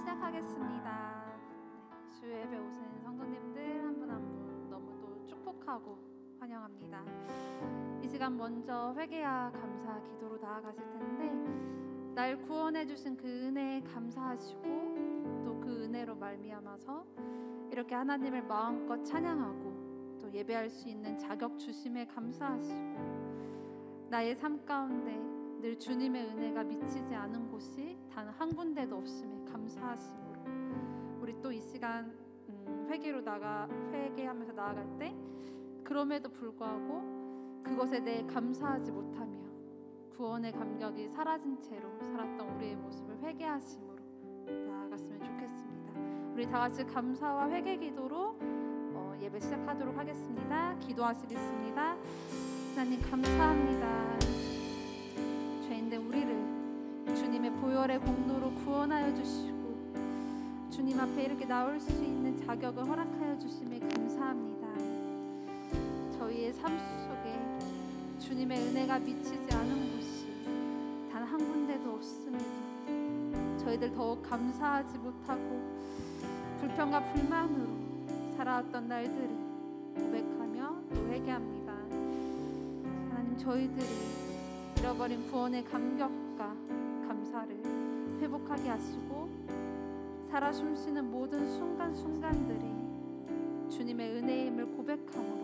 시작하겠습니다. 주 예배 오신 성도님들 한 분 한 분 너무 또 축복하고 환영합니다. 이 시간 먼저 회개와 감사 기도로 나아가실 텐데, 날 구원해 주신 그 은혜에 감사하시고 또 그 은혜로 말미암아서 이렇게 하나님을 마음껏 찬양하고 또 예배할 수 있는 자격 주심에 감사하시고, 나의 삶 가운데 늘 주님의 은혜가 미치지 않은 곳이 단 한 군데도 없음에 감사하심으로 우리 또 이 시간 회개하면서 나아갈 때, 그럼에도 불구하고 그것에 대해 감사하지 못하며 구원의 감격이 사라진 채로 살았던 우리의 모습을 회개하심으로 나아갔으면 좋겠습니다. 우리 다 같이 감사와 회개 기도로 예배 시작하도록 하겠습니다. 기도하시겠습니다. 하나님 감사합니다. 죄인된 우리를 주님의 보혈의 공로로 구원하여 주시고 주님 앞에 이렇게 나올 수 있는 자격을 허락하여 주심에 감사합니다. 저희의 삶 속에 주님의 은혜가 미치지 않은 곳이 단 한 군데도 없습니다. 저희들 더욱 감사하지 못하고 불평과 불만으로 살아왔던 날들을 고백하며 또 회개합니다. 하나님, 저희들이 잃어버린 구원의 감격과 감사를 회복하게 하시고 살아 숨쉬는 모든 순간순간들이 주님의 은혜임을 고백함으로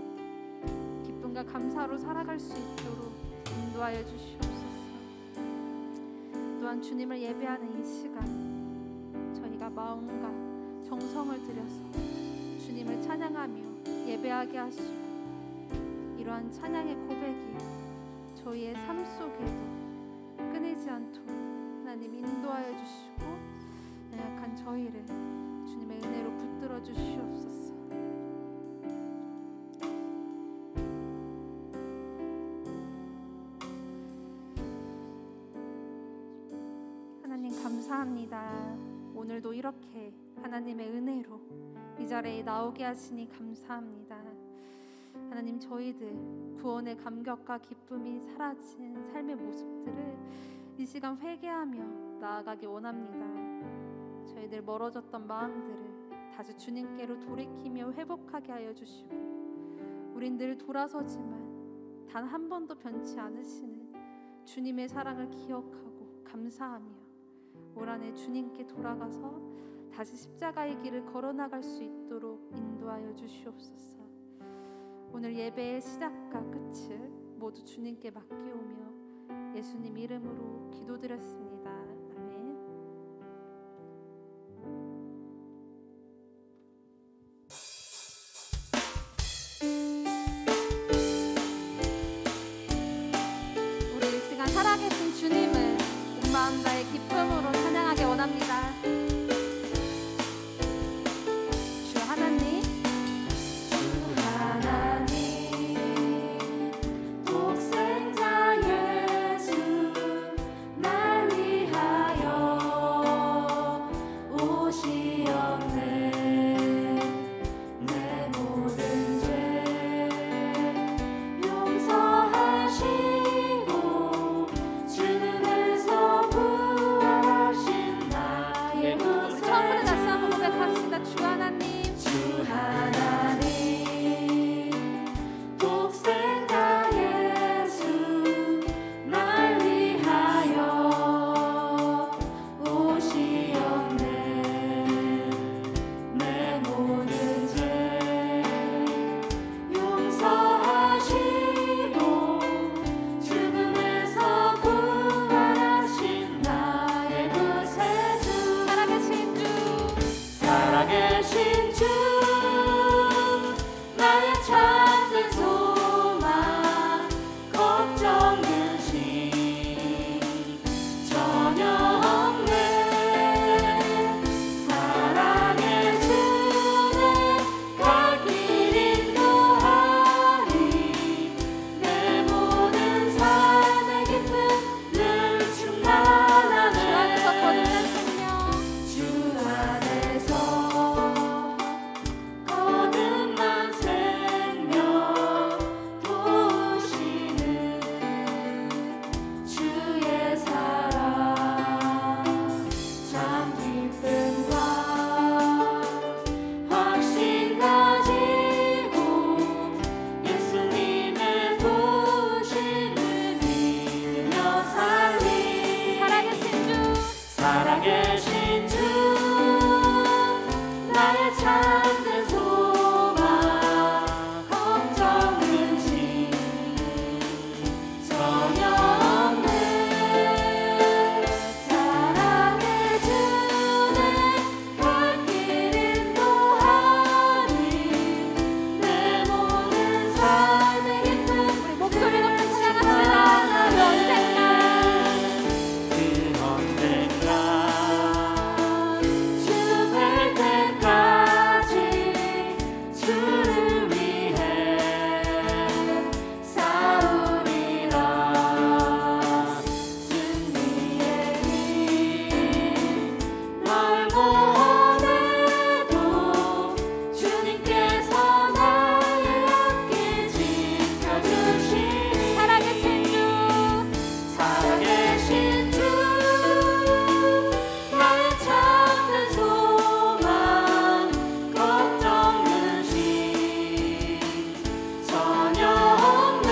기쁨과 감사로 살아갈 수 있도록 인도하여 주시옵소서. 또한 주님을 예배하는 이 시간, 저희가 마음과 정성을 들여서 주님을 찬양하며 예배하게 하시고, 이러한 찬양의 고백이 저희의 삶 속에도 끊이지 않도록 하나님 인도하여 주시고, 연약한 저희를 주님의 은혜로 붙들어 주시옵소서. 하나님 감사합니다. 오늘도 이렇게 하나님의 은혜로 이 자리에 나오게 하시니 감사합니다. 하나님, 저희들 구원의 감격과 기쁨이 사라진 삶의 모습들을 이 시간 회개하며 나아가기 원합니다. 저희들 멀어졌던 마음들을 다시 주님께로 돌이키며 회복하게 하여 주시고, 우린 늘 돌아서지만 단 한 번도 변치 않으시는 주님의 사랑을 기억하고 감사하며 올 한해 주님께 돌아가서 다시 십자가의 길을 걸어나갈 수 있도록 인도하여 주시옵소서. 오늘 예배의 시작과 끝을 모두 주님께 맡기오며 예수님 이름으로 기도드렸습니다. 아멘. 우리 이 시간 살아계신 주님을 온 마음 다해 기쁨으로 찬양하기 원합니다. 살아계신 주 나의 참된 소망 걱정 근심 전혀 없네 사랑해 주네 갈 길 인도하니 내 모든 삶의 기쁨 우리 목소리 높여 찬양합시다. 그 언젠가 죽을 때까지 주를 위해 싸우리라 승리의 힘 넓어내도 주님께서 나의 앞길 지켜주시니 살아계신 주 살아계신 주 나의 참된 소망 걱정 근심 전혀 없네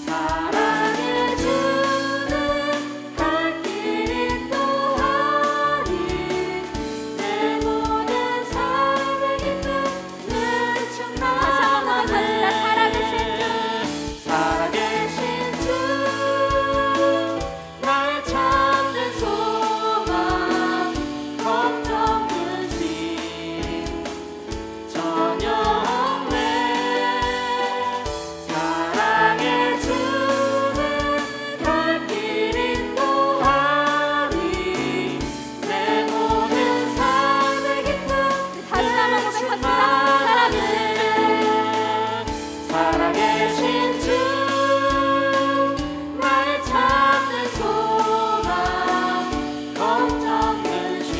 사랑해 주네 갈 길 인도하니 내 모든 삶의 기쁨 늘 충만하네 살아계신 주 나의 참된 소망 걱정 근심 전혀 없네 사랑해 주네 갈 길 인도하니 내 모든 삶의 기쁨 다시 한번 고백합시다. 살아계신 주 나의 참된 소망 걱정 근심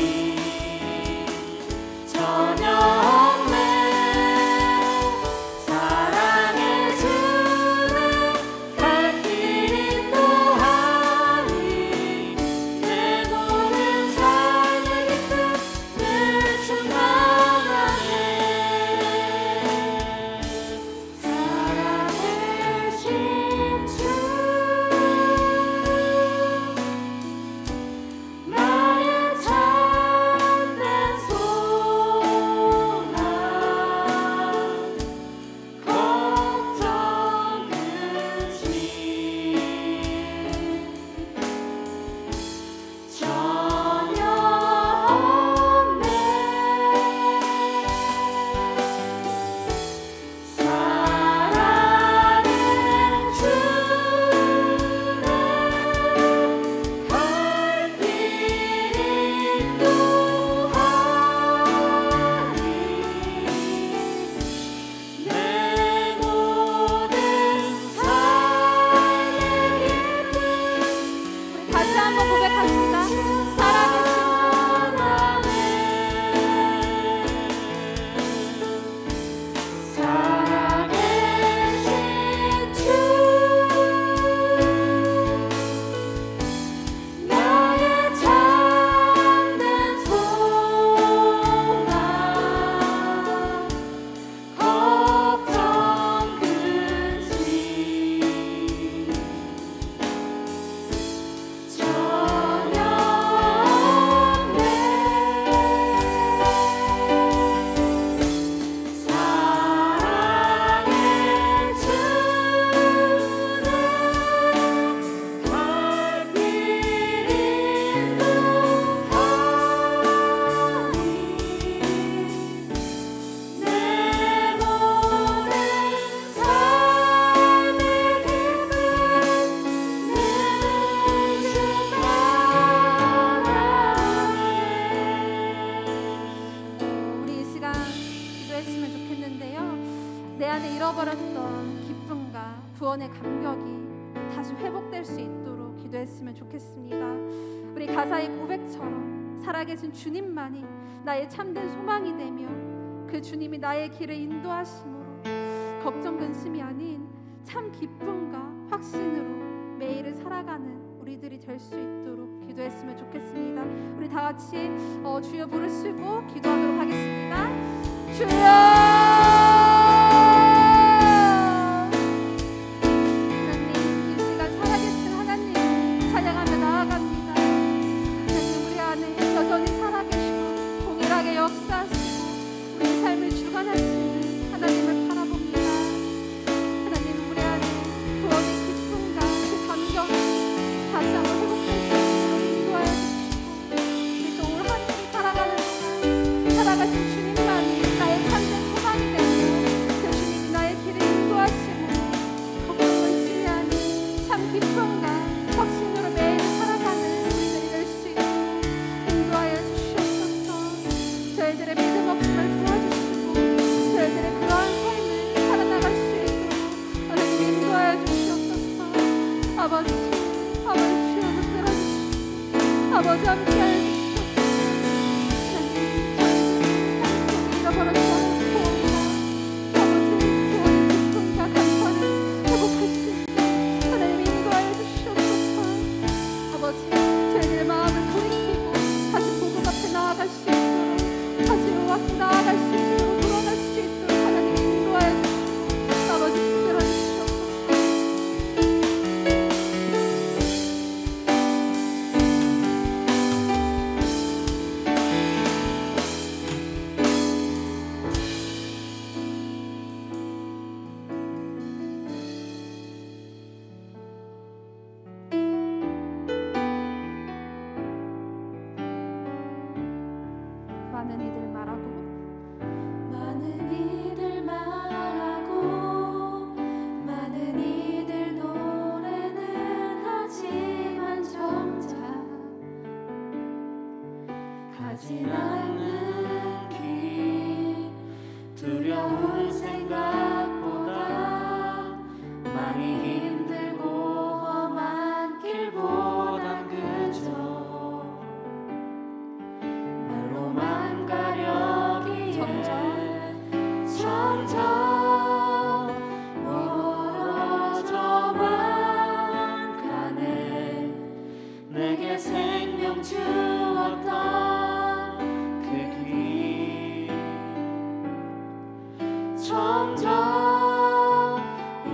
전혀 없네 사랑해 주네 갈 길 인도하니 내 모든 삶의 기쁨 늘 충만하네 살아계신 주 나의 참된 소망 걱정 근심 전혀 없네 사랑해 주네 갈 길 인도하니 내 모든 삶의 기쁨 다시 한번 고백합시다. 살아계신 살아계신 주 나의 참된 소망 걱정 근심 전혀 없네 사랑해 주네 갈 길 인도하니 내 모든 삶의 기쁨 늘 충만하네 우리 이 시간 기도했으면 좋겠는데요. 내 안에 잃어버렸던 기쁨과 구원의 감격이 다시 회복될 수 있도록 기도했으면 좋겠습니다. 우리 가사의 고백처럼 살아계신 주님만이 나의 참된 소망이 되며 그 주님이 나의 길을 인도하심으로 걱정 근심이 아닌 참 기쁨과 확신으로 매일을 살아가는 우리들이 될 수 있도록 기도했으면 좋겠습니다. 우리 다 같이 주여 부르시고 기도하도록 하겠습니다. 주여! 하나님, 이 시간 살아계신 하나님 찬양하며 나아갑니다. 아버지 함께하여 주시옵소서. 잃어버렸지 않고 아버지 구원의 기쁨과 감사를 회복할 수 있게 하나님이 인도하여 주시옵소서. 아버지 저희들의 마음을 돌이키고 다시 복음 앞에 나아갈 수 있도록 다시 나아갈 수 있도록 돌아갈 수 있도록 하나님이 인도하여 주시옵소서. 아버지 붙들어 주시옵소서. 많은 이들 말하고 많은 이들 말하고 많은 이들 노래는 하지만 정작 가진 않는 길 두려운 생각보다 많이 힘들고 험한 길보단 그저 말로만 가려기에 점점 멀어져만 가네. 내게 생명 주었던 그 길 점점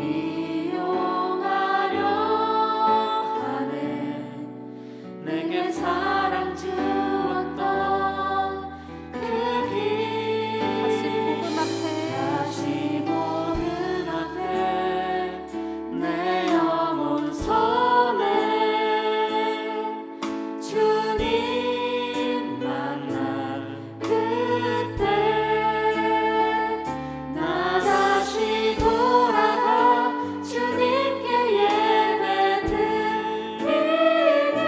이용하려 하네. 내게 사랑 주었던 그 길 다시 복음 앞에 다시 복음 앞에 내 영혼 손에 주님 만날 그때 나 다시 돌아가 주님께 예배 드리며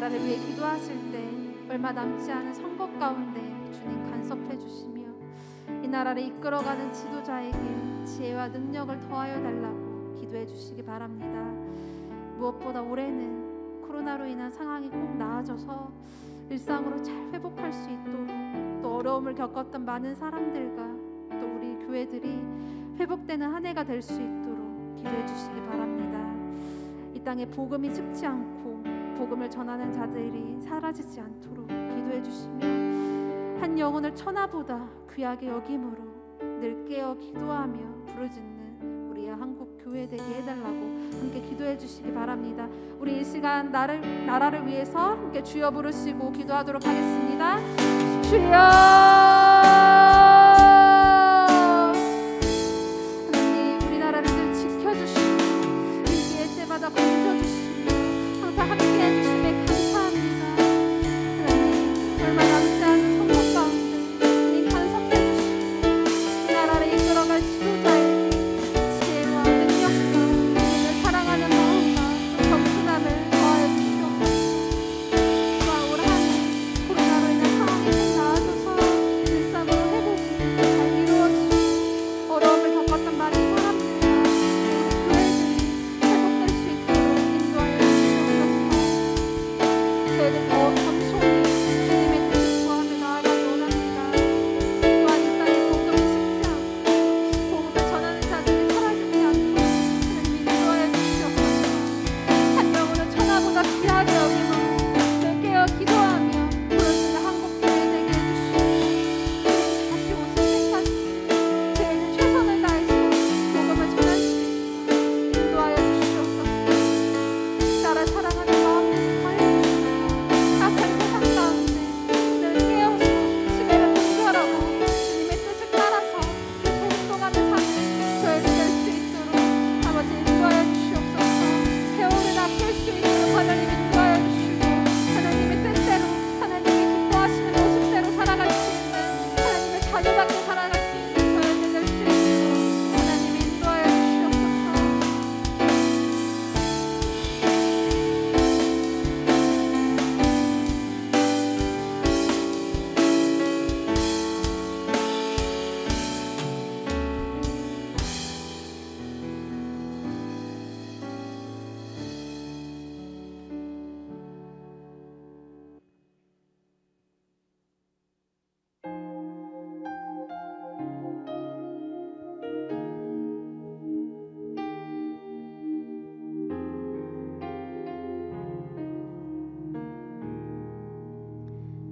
나라를 위해 기도하실 때 얼마 남지 않은 선거 가운데 주님 간섭해 주시며 이 나라를 이끌어가는 지도자에게 지혜와 능력을 더하여 달라고 기도해 주시기 바랍니다. 무엇보다 올해는 코로나로 인한 상황이 꼭 나아져서 일상으로 잘 회복할 수 있도록, 또 어려움을 겪었던 많은 사람들과 또 우리 교회들이 회복되는 한 해가 될 수 있도록 기도해 주시기 바랍니다. 이 땅에 복음이 죽지 않고 복음을 전하는 자들이 사라지지 않도록 기도해 주시며 한 영혼을 천하보다 귀하게 여김으로 늘 깨어 기도하며 부르짖는 우리의 한국 교회 되게 해달라고 함께 기도해 주시기 바랍니다. 우리 이 시간 나라를 위해서 함께 주여 부르시고 기도하도록 하겠습니다. 주여! 하나님, 우리나라를 늘 지켜주시고 위기의 때마다 건져주시며 항상 함께해 주심에 감사합니다. 하나님, 얼마 남지 않은 선거 가운데 주님 간섭해 주시고 이 나라를 이끌어갈 지도자에게 지혜와 능력과 주님을 사랑하는 마음과 겸손함을 더하여 주시옵소서. 올 한 해 코로나로 인한 상황이 좀 나아져서 일상으로 회복이 잘 이루어지고 어려움을 겪었던 많은 사람들과 우리 교회들이 회복될 수 있도록 인도하여 주시옵소서. 저희들 더 겸손히 주님의 뜻을 구하며 나아가기 원합니다. 또한 이 땅에 복음이 식지 않고 복음을 전하는 자들이 사라지지 않도록 하나님 인도하여 주시옵소서. 한 영혼을 천하보다 귀하게 여김으로 늘 깨어 기도하며 부르짖는 한국 교회 되게 해주시고 다시 오실 때까지 저희는 최선을 다해서 복음을 전할 수 있도록 인도하여 주시옵소서. 나라 사랑하는 마음을 더하여 주시고 악한 세상 가운데 늘 깨어서 지배를 분별하고 주님의 뜻을 따라서 행동하는 삶을 저희들 될 수 있도록 아버지 인도하여 주시옵소서. 세월을 아낄 수 있도록 하나님 인도하여 주시고 하나님의 뜻대로 하나님의 기뻐하시는 모습대로 살아갈 수 있는 하나님의 자녀답게 살아갈 수 있는 저희들 될 수 있도록 하나님 인도하여 주시옵소서.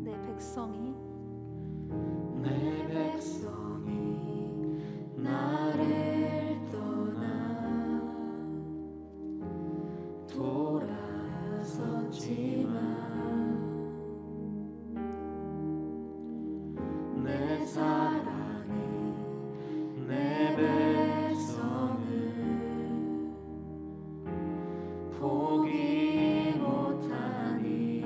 내 백성이 내 백성이 나를 떠나 돌아섰지만 내 사랑이 내 백성을 포기 못하니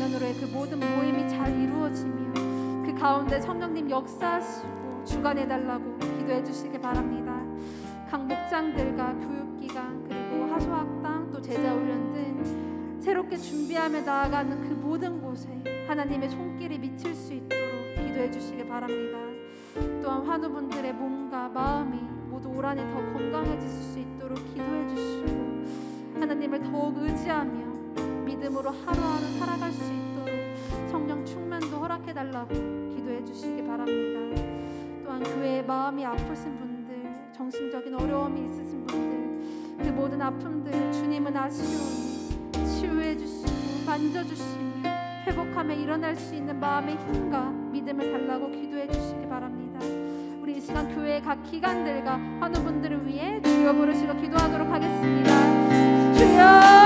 내년으로의 그 모든 모임이 잘 이루어지며 그 가운데 성령님 역사하시고 주관해달라고 기도해 주시기 바랍니다. 각 목장들과 교육기관 그리고 하소학당 또 제자훈련 등 새롭게 준비하며 나아가는 그 모든 곳에 하나님의 손길이 미칠 수 있도록 기도해 주시기 바랍니다. 또한 환우분들의 몸과 마음이 모두 올 한해 더 건강해질 수 있도록 기도해 주시고 하나님을 더욱 의지하며 믿음으로 하루하루 살아갈 수 있도록 성령 충만도 허락해달라고 기도해 주시기 바랍니다. 또한 교회의 마음이 아프신 분들, 정신적인 어려움이 있으신 분들 그 모든 아픔들 주님은 아시오니 치유해 주시고 만져주시며 회복하며 일어날 수 있는 마음의 힘과 믿음을 달라고 기도해 주시기 바랍니다. 우리 이 시간 교회의 각 기관들과 환우분들을 위해 주여 부르시고 기도하도록 하겠습니다. 주여!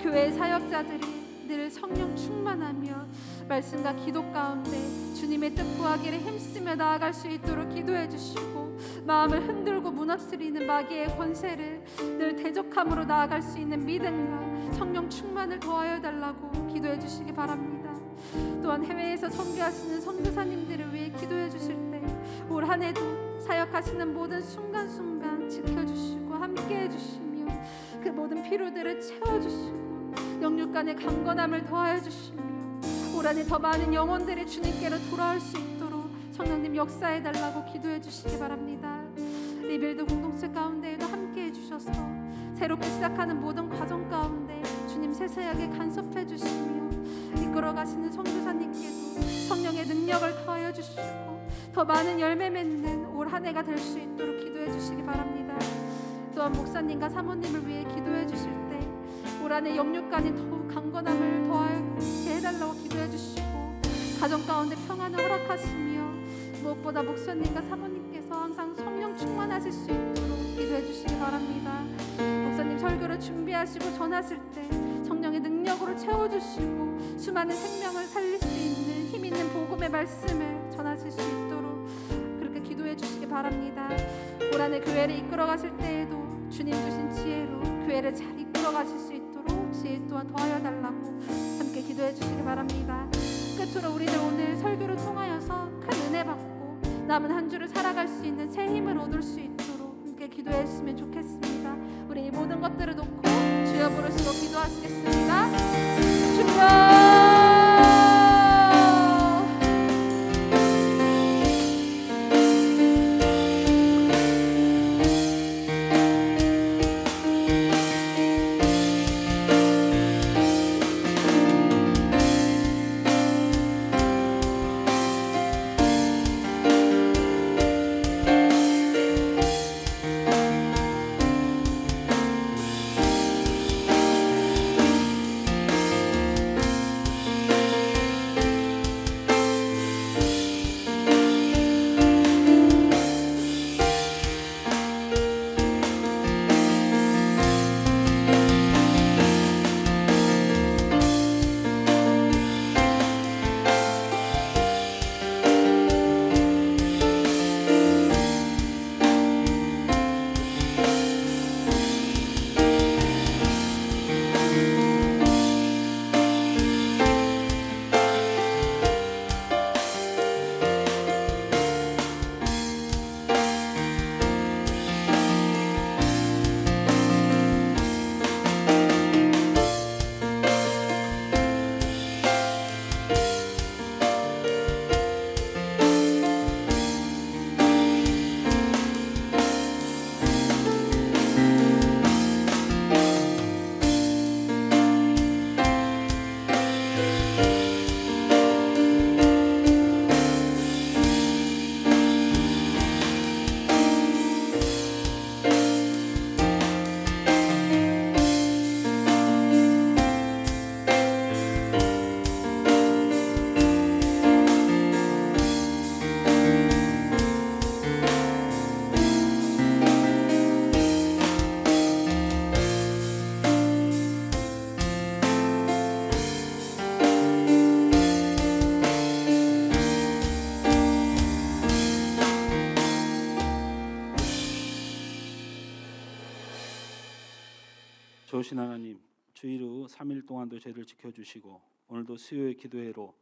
교회 사역자들이 늘 성령 충만하며 말씀과 기도 가운데 주님의 뜻 구하기를 힘쓰며 나아갈 수 있도록 기도해 주시고 마음을 흔들고 무너뜨리는 마귀의 권세를 늘 대적함으로 나아갈 수 있는 믿음과 성령 충만을 더하여 달라고 기도해 주시기 바랍니다. 또한 해외에서 선교하시는 선교사님들을 위해 기도해 주실 때 올 한 해도 사역하시는 모든 순간순간 지켜주시고 함께해 주시며 그 모든 필요들을 채워주시고 영육간의 강건함을 더하여 주시며 올 한 해 더 많은 영혼들이 주님께로 돌아올 수 있도록 성령님 역사해 달라고 기도해 주시기 바랍니다. 리빌드 공동체 가운데에도 함께해 주셔서 새롭게 시작하는 모든 과정 가운데 주님 세세하게 간섭해 주시며 이끌어 가시는 선교사님께도 성령의 능력을 더하여 주시고 더 많은 열매 맺는 올 한 해가 될 수 있도록 기도해 주시기 바랍니다. 또한 목사님과 사모님을 위해 기도해 주실 때 올 한 해 영육간이 더욱 강건함을 더하게 해달라고 기도해 주시고 가정 가운데 평안을 허락하시며 무엇보다 목사님과 사모님께서 항상 성령 충만하실 수 있도록 기도해 주시기 바랍니다. 목사님 설교를 준비하시고 전하실 때 성령의 능력으로 채워주시고 수많은 생명을 살릴 수 있는 힘 있는 복음의 말씀을 전하실 수 있도록 그렇게 기도해 주시기 바랍니다. 올 한 해 교회를 이끌어 가실 때에도 주님 주신 지혜로 교회를 잘 이끌어 가실 수 있도록 지혜 또한 더하여 달라고 함께 기도해 주시기 바랍니다. 끝으로 우리들 오늘 설교를 통하여서 큰 은혜 받고 남은 한 주를 살아갈 수 있는 새 힘을 얻을 수 있도록 함께 기도했으면 좋겠습니다. 우리 이 모든 것들을 놓고 주여 부르시고 기도하시겠습니다. 주여 좋으신 하나님, 주일 후 3일 동안도 저희를 지켜주시고 오늘도 수요의 기도회로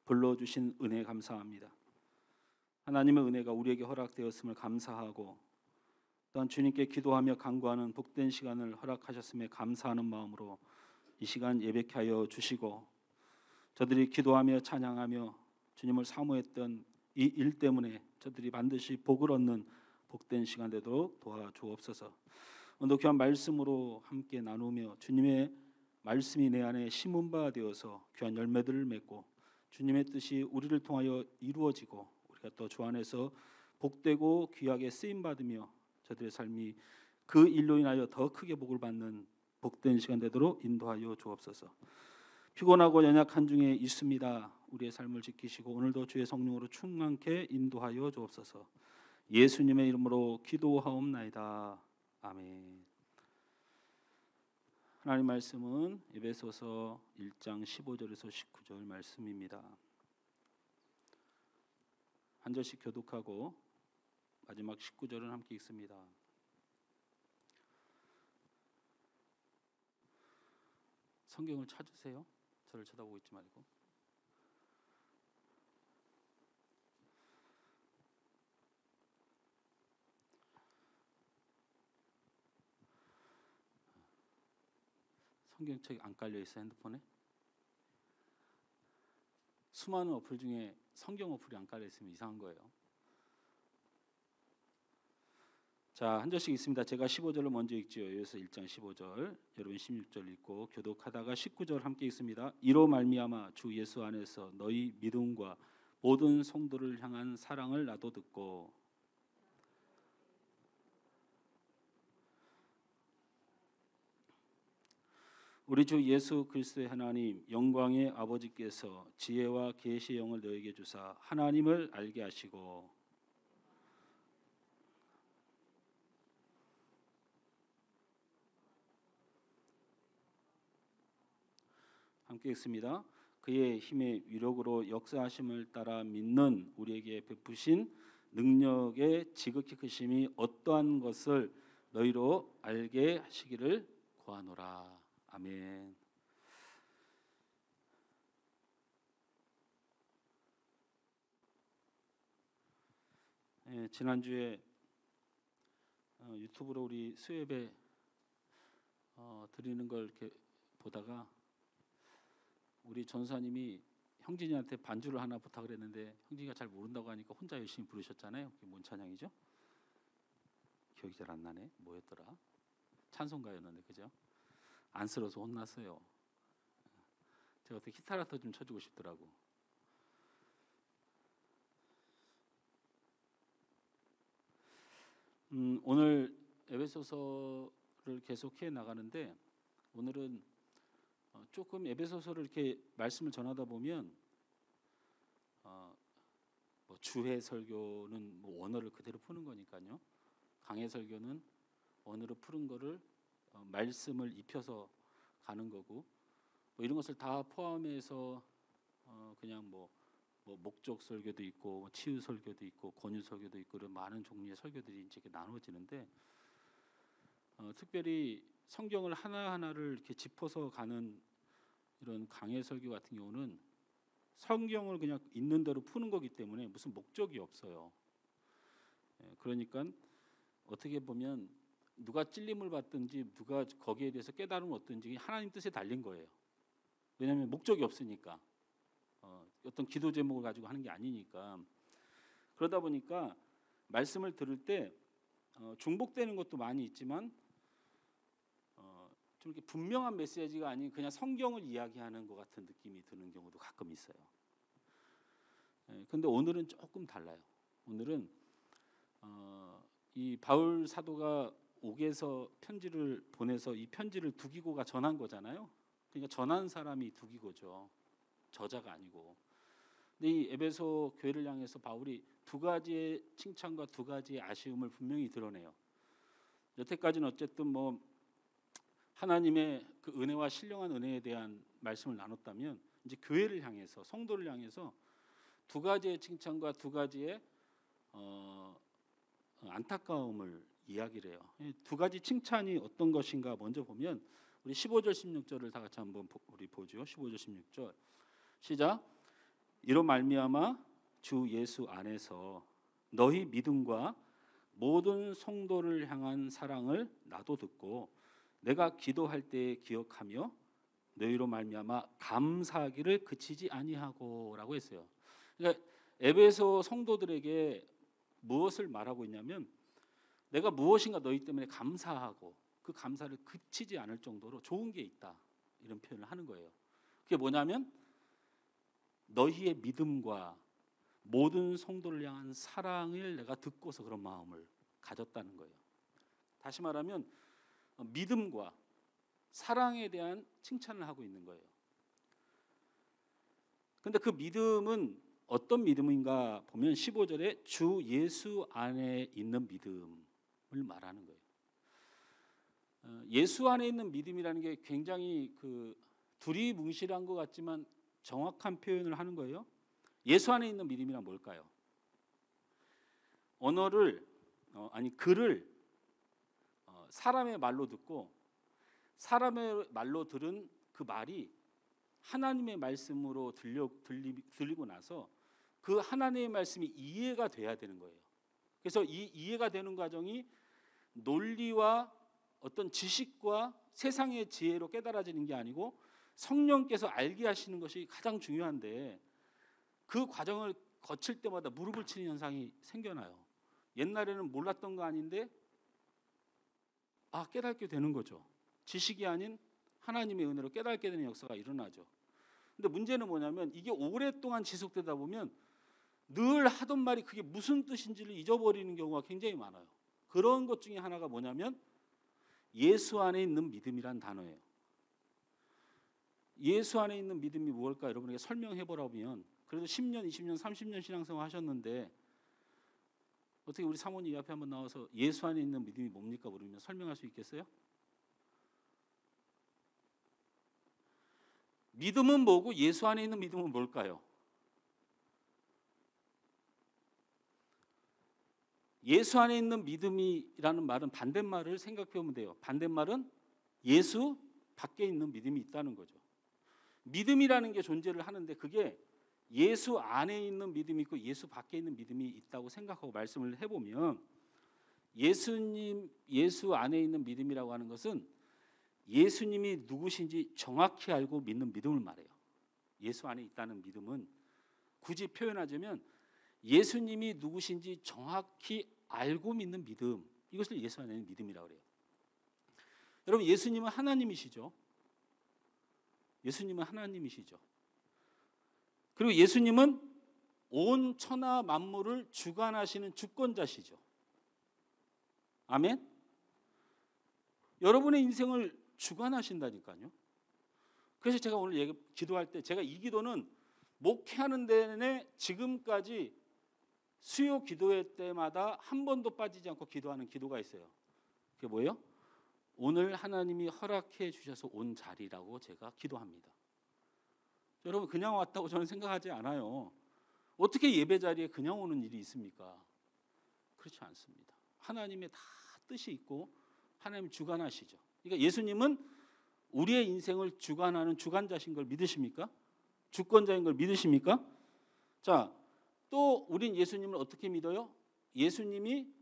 불러주신 은혜 감사합니다. 하나님의 은혜가 우리에게 허락되었음을 감사하고 또한 주님께 기도하며 간구하는 복된 시간을 허락하셨음에 감사하는 마음으로 이 시간 예배케 하여 주시고 저들이 기도하며 찬양하며 주님을 사모했던 이 일 때문에 저들이 반드시 복을 얻는 복된 시간 되도록 도와주옵소서. 오늘 귀한 말씀으로 함께 나누며 주님의 말씀이 내 안에 심은 바 되어서 귀한 열매들을 맺고 주님의 뜻이 우리를 통하여 이루어지고 우리가 또 주 안에서 복되고 귀하게 쓰임 받으며 저들의 삶이 그 일로 인하여 더 크게 복을 받는 복된 시간 되도록 인도하여 주옵소서. 피곤하고 연약한 중에 있습니다. 우리의 삶을 지키시고 오늘도 주의 성령으로 충만케 인도하여 주옵소서. 예수님의 이름으로 기도하옵나이다. 아멘. 하나님 말씀은 에베소서 1장 15절에서 19절 말씀입니다. 한 절씩 교독하고 마지막 19절은 함께 읽습니다. 성경을 찾으세요. 저를 쳐다보고 있지 말고. 성경책이 안 깔려 있어 핸드폰에? 수많은 어플 중에 성경 어플이 안 깔려 있으면 이상한 거예요. 자, 한 절씩 있습니다. 제가 15절을 먼저 읽지요. 여기서 1장 15절, 여러분 16절 읽고 교독하다가 19절 함께 읽습니다. 이로 말미암아 주 예수 안에서 너희 믿음과 모든 성도를 향한 사랑을 나도 듣고 우리 주 예수 그리스도의 하나님 영광의 아버지께서 지혜와 계시의 영을 너에게 주사 하나님을 알게 하시고 함께 읽습니다. 그의 힘의 위력으로 역사하심을 따라 믿는 우리에게 베푸신 능력의 지극히 크심이 어떠한 것을 너희로 알게 하시기를 구하노라. 아멘. 네, 지난주에 유튜브로 우리 수예배 드리는 걸 이렇게 보다가 우리 전사님이 형진이한테 반주를 하나 부탁을 했는데 형진이가 잘 모른다고 하니까 혼자 열심히 부르셨잖아요. 그게 뭔 찬양이죠? 기억이 잘 안 나네. 뭐였더라? 찬송가였는데 그죠? 안쓰러워서 혼났어요. 제가 어떻게 기타라도 좀 쳐주고 싶더라고. 오늘 에베소서를 계속해 나가는데 오늘은 조금 에베소서를 이렇게 말씀을 전하다 보면 뭐 주해 설교는 뭐 원어를 그대로 푸는 거니까요. 강해 설교는 원어로 푸는 거를 말씀을 입혀서 가는 거고 뭐 이런 것을 다 포함해서 그냥 뭐 목적 설교도 있고 뭐 치유 설교도 있고 권유 설교도 있고 이런 많은 종류의 설교들이 이제 이렇게 나누어지는데 특별히 성경을 하나하나를 이렇게 짚어서 가는 이런 강해 설교 같은 경우는 성경을 그냥 있는 대로 푸는 거기 때문에 무슨 목적이 없어요. 그러니까 어떻게 보면 누가 찔림을 받든지 누가 거기에 대해서 깨달음을 얻든지 하나님 뜻에 달린 거예요. 왜냐하면 목적이 없으니까 어떤 기도 제목을 가지고 하는 게 아니니까. 그러다 보니까 말씀을 들을 때 중복되는 것도 많이 있지만 좀 이렇게 분명한 메시지가 아닌 그냥 성경을 이야기하는 것 같은 느낌이 드는 경우도 가끔 있어요. 근데 오늘은 조금 달라요. 오늘은 이 바울 사도가 옥에서 편지를 보내서 이 편지를 두기고가 전한 거잖아요. 그러니까 전한 사람이 두기고죠. 저자가 아니고. 근데 이 에베소 교회를 향해서 바울이 두 가지의 칭찬과 두 가지의 아쉬움을 분명히 드러내요. 여태까지는 어쨌든 뭐 하나님의 그 은혜와 신령한 은혜에 대한 말씀을 나눴다면 이제 교회를 향해서 성도를 향해서 두 가지의 칭찬과 두 가지의 안타까움을 이야기를 해요. 두 가지 칭찬이 어떤 것인가 먼저 보면 우리 15절 16절을 다 같이 한번 우리 보죠. 15절 16절 시작. 이로 말미암아 주 예수 안에서 너희 믿음과 모든 성도를 향한 사랑을 나도 듣고 내가 기도할 때 기억하며 너희로 말미암아 감사하기를 그치지 아니하고라고 했어요. 그러니까 에베소 성도들에게 무엇을 말하고 있냐면 내가 무엇인가 너희 때문에 감사하고 그 감사를 그치지 않을 정도로 좋은 게 있다, 이런 표현을 하는 거예요. 그게 뭐냐면 너희의 믿음과 모든 성도를 향한 사랑을 내가 듣고서 그런 마음을 가졌다는 거예요. 다시 말하면 믿음과 사랑에 대한 칭찬을 하고 있는 거예요. 근데 그 믿음은 어떤 믿음인가 보면 15절에 주 예수 안에 있는 믿음을 말하는 거예요. 예수 안에 있는 믿음이라는 게 굉장히 두리뭉실한 것 같지만 정확한 표현을 하는 거예요. 예수 안에 있는 믿음이란 뭘까요? 글을 사람의 말로 듣고 사람의 말로 들은 그 말이 하나님의 말씀으로 들리고 나서 그 하나님의 말씀이 이해가 돼야 되는 거예요. 그래서 이 이해가 되는 과정이 논리와 어떤 지식과 세상의 지혜로 깨달아지는 게 아니고 성령께서 알게 하시는 것이 가장 중요한데 그 과정을 거칠 때마다 무릎을 치는 현상이 생겨나요. 옛날에는 몰랐던 거 아닌데 깨닫게 되는 거죠. 지식이 아닌 하나님의 은혜로 깨닫게 되는 역사가 일어나죠. 근데 문제는 뭐냐면 이게 오랫동안 지속되다 보면 늘 하던 말이 그게 무슨 뜻인지를 잊어버리는 경우가 굉장히 많아요. 그런 것 중에 하나가 뭐냐면 예수 안에 있는 믿음이란 단어예요. 예수 안에 있는 믿음이 무엇일까 여러분에게 설명해 보라면 그래도 10년, 20년, 30년 신앙생활 하셨는데 어떻게 우리 사모님 앞에 한번 나와서 예수 안에 있는 믿음이 뭡니까 물으면 설명할 수 있겠어요? 믿음은 뭐고 예수 안에 있는 믿음은 뭘까요? 예수 안에 있는 믿음이라는 말은 반대말을 생각해 보면 돼요. 반대말은 예수 밖에 있는 믿음이 있다는 거죠. 믿음이라는 게 존재를 하는데 그게 예수 안에 있는 믿음이 있고 예수 밖에 있는 믿음이 있다고 생각하고 말씀을 해보면 예수 안에 있는 믿음이라고 하는 것은 예수님이 누구신지 정확히 알고 믿는 믿음을 말해요. 예수 안에 있다는 믿음은 굳이 표현하자면 예수님이 누구신지 정확히 알고 믿는 믿음, 이것을 예수 안에 있는 믿음이라고 그래요. 여러분 예수님은 하나님이시죠. 예수님은 하나님이시죠. 그리고 예수님은 온 천하 만물을 주관하시는 주권자시죠. 아멘. 여러분의 인생을 주관하신다니까요. 그래서 제가 오늘 기도할 때 제가 이 기도는 목회하는 내내 지금까지 수요 기도회 때마다 한 번도 빠지지 않고 기도하는 기도가 있어요. 그게 뭐예요? 오늘 하나님이 허락해 주셔서 온 자리라고 제가 기도합니다. 여러분 그냥 왔다고 저는 생각하지 않아요. 어떻게 예배 자리에 그냥 오는 일이 있습니까? 그렇지 않습니다. 하나님의 다 뜻이 있고 하나님 주관하시죠. 그러니까 예수님은 우리의 인생을 주관하는 주관자신 걸 믿으십니까? 주권자인 걸 믿으십니까? 자, 또 우린 예수님을 어떻게 믿어요? 예수님이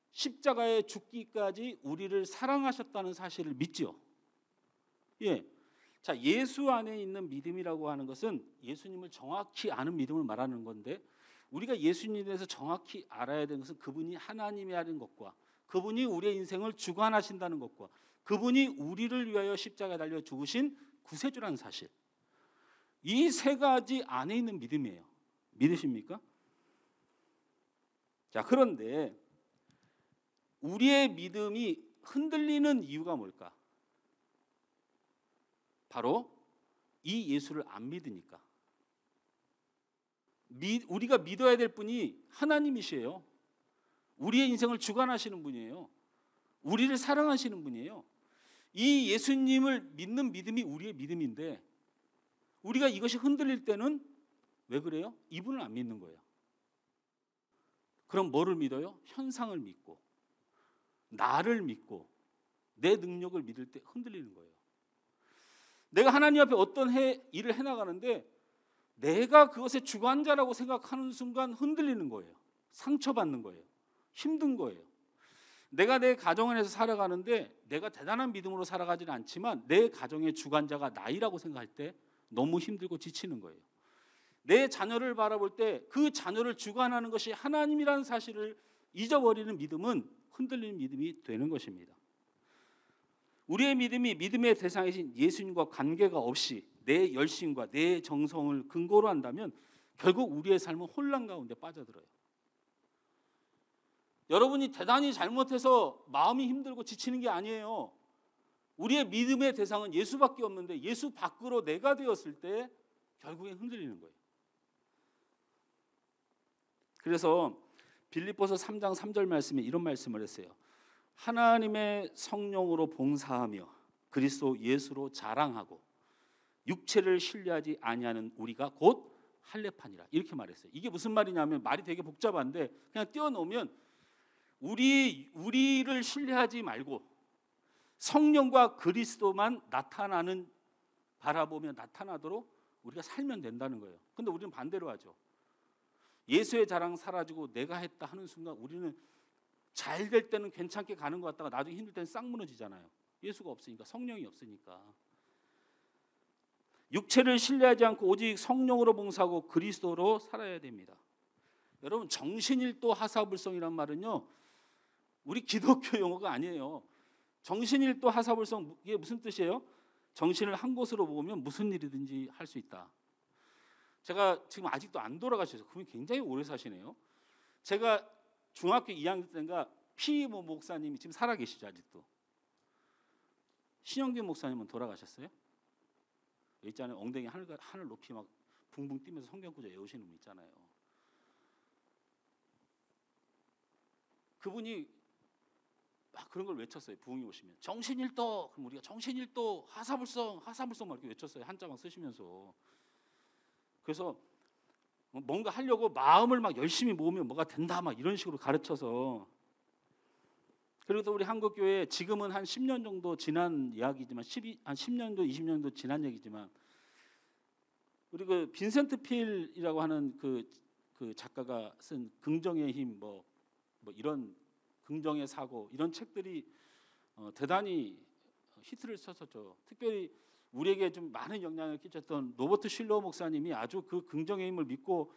십자가에 죽기까지 우리를 사랑하셨다는 사실을 믿죠. 예. 자, 예수 안에 있는 믿음이라고 하는 것은 예수님을 정확히 아는 믿음을 말하는 건데 우리가 예수님에 대해서 정확히 알아야 되는 것은 그분이 하나님이라는 것과 그분이 우리의 인생을 주관하신다는 것과 그분이 우리를 위하여 십자가에 달려 죽으신 구세주라는 사실, 이 세 가지 안에 있는 믿음이에요. 믿으십니까? 자, 그런데 우리의 믿음이 흔들리는 이유가 뭘까? 바로 이 예수를 안 믿으니까. 우리가 믿어야 될 분이 하나님이시에요. 우리의 인생을 주관하시는 분이에요. 우리를 사랑하시는 분이에요. 이 예수님을 믿는 믿음이 우리의 믿음인데 우리가 이것이 흔들릴 때는 왜 그래요? 이분을 안 믿는 거예요. 그럼 뭐를 믿어요? 현상을 믿고 나를 믿고 내 능력을 믿을 때 흔들리는 거예요. 내가 하나님 앞에 어떤 일을 해나가는데 내가 그것의 주관자라고 생각하는 순간 흔들리는 거예요. 상처받는 거예요. 힘든 거예요. 내가 내 가정 안에서 살아가는데 내가 대단한 믿음으로 살아가지는 않지만 내 가정의 주관자가 나이라고 생각할 때 너무 힘들고 지치는 거예요. 내 자녀를 바라볼 때 그 자녀를 주관하는 것이 하나님이라는 사실을 잊어버리는 믿음은 흔들리는 믿음이 되는 것입니다. 우리의 믿음이 믿음의 대상이신 예수님과 관계가 없이 내 열심과 내 정성을 근거로 한다면 결국 우리의 삶은 혼란 가운데 빠져들어요. 여러분이 대단히 잘못해서 마음이 힘들고 지치는 게 아니에요. 우리의 믿음의 대상은 예수밖에 없는데 예수 밖으로 내가 되었을 때 결국엔 흔들리는 거예요. 그래서 빌립보서 3장 3절 말씀에 이런 말씀을 했어요. 하나님의 성령으로 봉사하며 그리스도 예수로 자랑하고 육체를 신뢰하지 아니하는 우리가 곧 할례판이라 이렇게 말했어요. 이게 무슨 말이냐면 말이 되게 복잡한데 그냥 띄워놓으면 우리를 신뢰하지 말고 성령과 그리스도만 바라보며 나타나도록 우리가 살면 된다는 거예요. 근데 우리는 반대로 하죠. 예수의 자랑 사라지고 내가 했다 하는 순간 우리는 잘 될 때는 괜찮게 가는 것 같다가 나중에 힘들 때는 싹 무너지잖아요. 예수가 없으니까, 성령이 없으니까. 육체를 신뢰하지 않고 오직 성령으로 봉사하고 그리스도로 살아야 됩니다. 여러분, 정신일도 하사불성이란 말은요, 우리 기독교 용어가 아니에요. 정신일도 하사불성, 이게 무슨 뜻이에요? 정신을 한 곳으로 모으면 무슨 일이든지 할 수 있다. 제가 지금 아직도 안 돌아가셔서 그분이 굉장히 오래 사시네요. 제가 중학교 2학년 때인가 피모 목사님이 지금 살아계시죠 아직도. 신영균 목사님은 돌아가셨어요? 있잖아요. 엉덩이 하늘 높이 막 붕붕 뛰면서 성경 구절 외우시는 분 있잖아요. 그분이 막 그런 걸 외쳤어요. 부흥이 오시면 정신일도, 그럼 우리가 정신일도 하사불성 막 이렇게 외쳤어요. 한자막 쓰시면서. 그래서 뭔가 하려고 마음을 막 열심히 모으면 뭐가 된다 막 이런 식으로 가르쳐서. 그리고 우리 한국교회 지금은 한 10년 정도 지난 이야기지만 한 10년도 20년도 지난 얘기지만 우리 그 빈센트 필이라고 하는 그 작가가 쓴 긍정의 힘 뭐 이런 긍정의 사고 이런 책들이 대단히 히트를 쳤었죠. 특별히 우리에게 좀 많은 영향을 끼쳤던 로버트 슐러 목사님이 아주 그 긍정의 힘을 믿고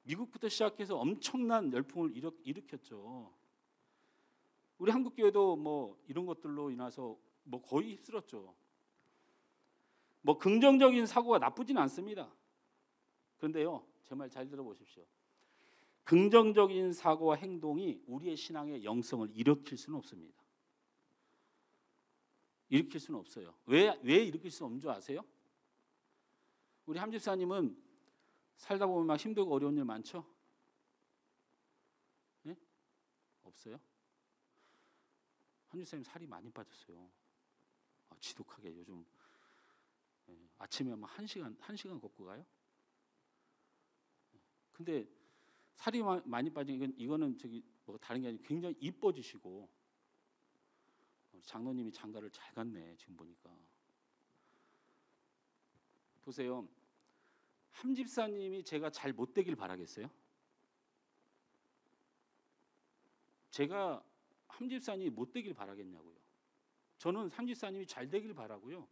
미국부터 시작해서 엄청난 열풍을 일으켰죠. 우리 한국교회도 뭐 이런 것들로 인해서 뭐 거의 휩쓸었죠. 뭐 긍정적인 사고가 나쁘진 않습니다. 그런데요, 제 말 잘 들어보십시오. 긍정적인 사고와 행동이 우리의 신앙의 영성을 일으킬 수는 없습니다. 일으킬 수는 없어요. 왜 일으킬 수 없는 줄 아세요? 우리 함 집사님은 살다 보면 막 힘들고 어려운 일 많죠? 네? 없어요? 함 집사님 살이 많이 빠졌어요. 지독하게 요즘. 아침에 막 1시간 걷고 가요? 근데 살이 많이 빠진 이거는 뭐 다른 게 아니고 굉장히 이뻐지시고 장로님이 장가를 잘 갔네 지금 보니까. 보세요. 함 집사님이 제가 잘 못 되길 바라겠어요? 제가 함 집사님이 못 되길 바라겠냐고요. 저는 함 집사님이 잘 되길 바라고요.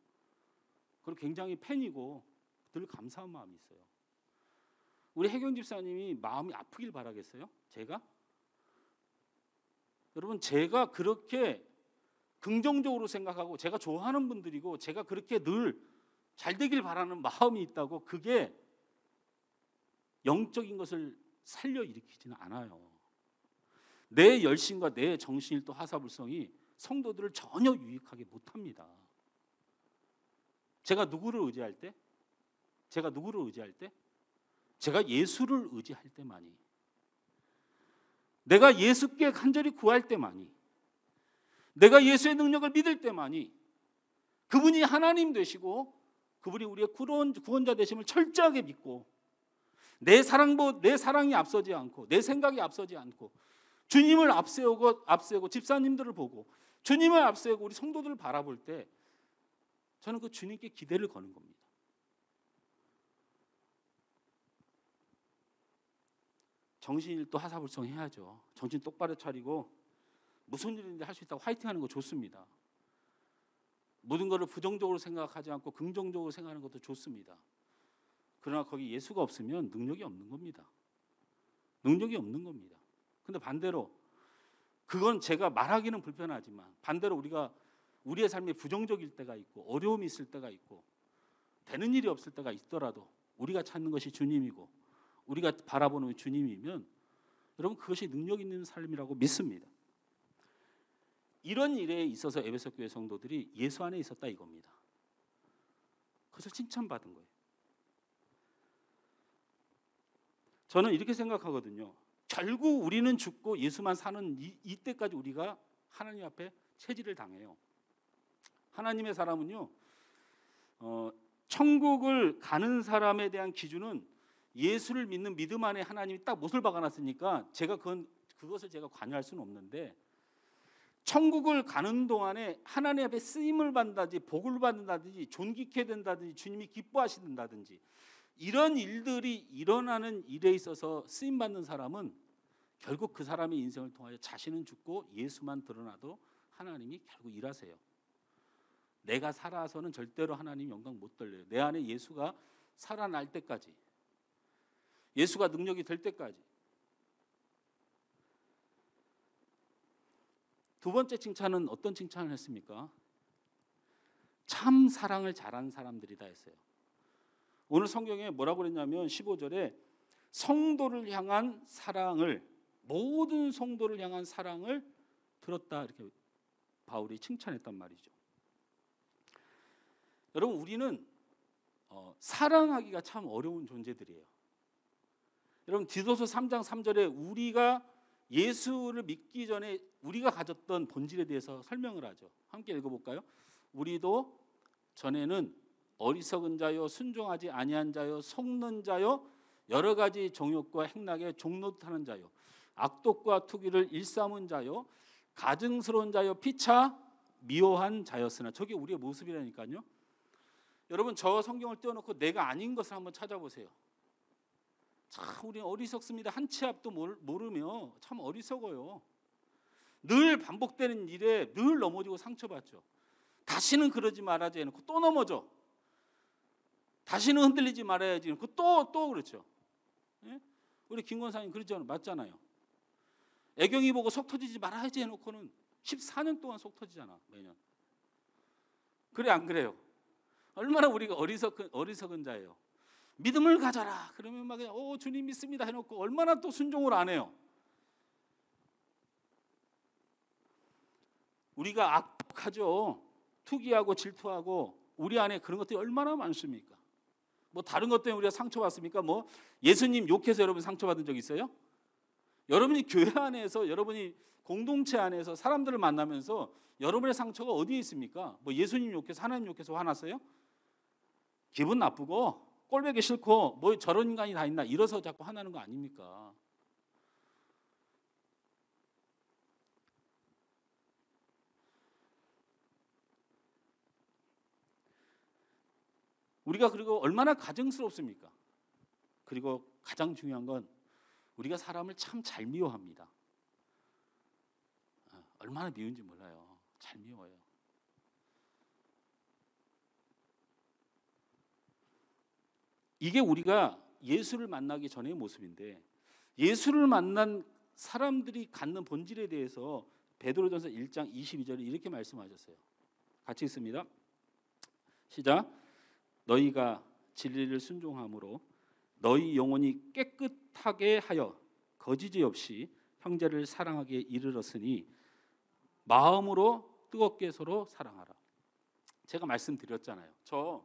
그리고 굉장히 팬이고 늘 감사한 마음이 있어요. 우리 혜경 집사님이 마음이 아프길 바라겠어요? 제가? 여러분, 제가 그렇게 긍정적으로 생각하고 제가 좋아하는 분들이고 제가 그렇게 늘 잘 되길 바라는 마음이 있다고 그게 영적인 것을 살려 일으키지는 않아요. 내 열심과 내 정신일도 하사불성이 성도들을 전혀 유익하게 못합니다. 제가 누구를 의지할 때? 제가 예수를 의지할 때만이, 내가 예수께 간절히 구할 때만이, 내가 예수의 능력을 믿을 때만이, 그분이 하나님 되시고 그분이 우리의 구원자 되심을 철저하게 믿고 내 사랑이 앞서지 않고 내 생각이 앞서지 않고 주님을 앞세우고 집사님들을 보고 주님을 앞세우고 우리 성도들을 바라볼 때 저는 그 주님께 기대를 거는 겁니다. 정신을 또 하사불성해야죠. 정신 똑바로 차리고 무슨 일인데 할 수 있다고 화이팅하는 거 좋습니다. 모든 것을 부정적으로 생각하지 않고 긍정적으로 생각하는 것도 좋습니다. 그러나 거기 예수가 없으면 능력이 없는 겁니다. 능력이 없는 겁니다. 근데 반대로 그건 제가 말하기는 불편하지만 반대로 우리가 우리의 삶이 부정적일 때가 있고 어려움이 있을 때가 있고 되는 일이 없을 때가 있더라도 우리가 찾는 것이 주님이고 우리가 바라보는 주님이면 여러분 그것이 능력 있는 삶이라고 믿습니다. 이런 일에 있어서 에베소 교회 성도들이 예수 안에 있었다 이겁니다. 그래서 칭찬받은 거예요. 저는 이렇게 생각하거든요. 결국 우리는 죽고 예수만 사는 이때까지 우리가 하나님 앞에 체질을 당해요. 하나님의 사람은요, 천국을 가는 사람에 대한 기준은 예수를 믿는 믿음 안에 하나님이 딱 못을 박아놨으니까 제가 그것을 제가 관여할 수는 없는데 천국을 가는 동안에 하나님 앞에 쓰임을 받는다든지 복을 받는다든지 존귀케 된다든지 주님이 기뻐하신다든지 이런 일들이 일어나는 일에 있어서 쓰임 받는 사람은 결국 그 사람의 인생을 통하여 자신은 죽고 예수만 드러나도 하나님이 결국 일하세요. 내가 살아서는 절대로 하나님 영광 못 돌려요. 내 안에 예수가 살아날 때까지, 예수가 능력이 될 때까지. 두 번째 칭찬은 어떤 칭찬을 했습니까? 참 사랑을 잘한 사람들이다 했어요. 오늘 성경에 뭐라고 그랬냐면 15절에 성도를 향한 사랑을, 모든 성도를 향한 사랑을 들었다 이렇게 바울이 칭찬했단 말이죠. 여러분 우리는 사랑하기가 참 어려운 존재들이에요. 여러분 디도서 3장 3절에 우리가 예수를 믿기 전에 우리가 가졌던 본질에 대해서 설명을 하죠. 함께 읽어볼까요? 우리도 전에는 어리석은 자요 순종하지 아니한 자요 속는 자요 여러 가지 정욕과 행락에 종노릇하는 자요 악독과 투기를 일삼은 자요 가증스러운 자요 피차 미워한 자였으나 저게 우리의 모습이라니까요. 여러분 저 성경을 떼어놓고 내가 아닌 것을 한번 찾아보세요. 참 우리는 어리석습니다. 한 치 앞도 모르며 참 어리석어요. 늘 반복되는 일에 늘 넘어지고 상처받죠. 다시는 그러지 말아야지 해놓고 또 넘어져. 다시는 흔들리지 말아야지 해놓고 또 그렇죠. 예? 우리 김 권사님 그러잖아요. 맞잖아요. 애경이 보고 속 터지지 말아야지 해놓고는 14년 동안 속 터지잖아 매년. 그래 안 그래요? 얼마나 우리가 어리석은 자예요. 믿음을 가져라 그러면 막 그냥 주님 믿습니다 해놓고 얼마나 또 순종을 안 해요. 우리가 악독하죠. 투기하고 질투하고 우리 안에 그런 것들이 얼마나 많습니까? 뭐 다른 것 때문에 우리가 상처받습니까? 뭐 예수님 욕해서 여러분 상처받은 적 있어요? 여러분이 교회 안에서 여러분이 공동체 안에서 사람들을 만나면서 여러분의 상처가 어디에 있습니까? 뭐 예수님 욕해서 하나님 욕해서 화났어요? 기분 나쁘고 꼴보기 싫고 뭐 저런 인간이 다 있나 이래서 자꾸 화나는 거 아닙니까? 우리가 그리고 얼마나 가증스럽습니까? 그리고 가장 중요한 건 우리가 사람을 참 잘 미워합니다. 얼마나 미운지 몰라요. 잘 미워요. 이게 우리가 예수를 만나기 전의 모습인데 예수를 만난 사람들이 갖는 본질에 대해서 베드로전서 1장 22절에 이렇게 말씀하셨어요. 같이 읽습니다. 시작. 너희가 진리를 순종함으로 너희 영혼이 깨끗하게 하여 거지지 없이 형제를 사랑하게 이르렀으니 마음으로 뜨겁게 서로 사랑하라. 제가 말씀드렸잖아요. 저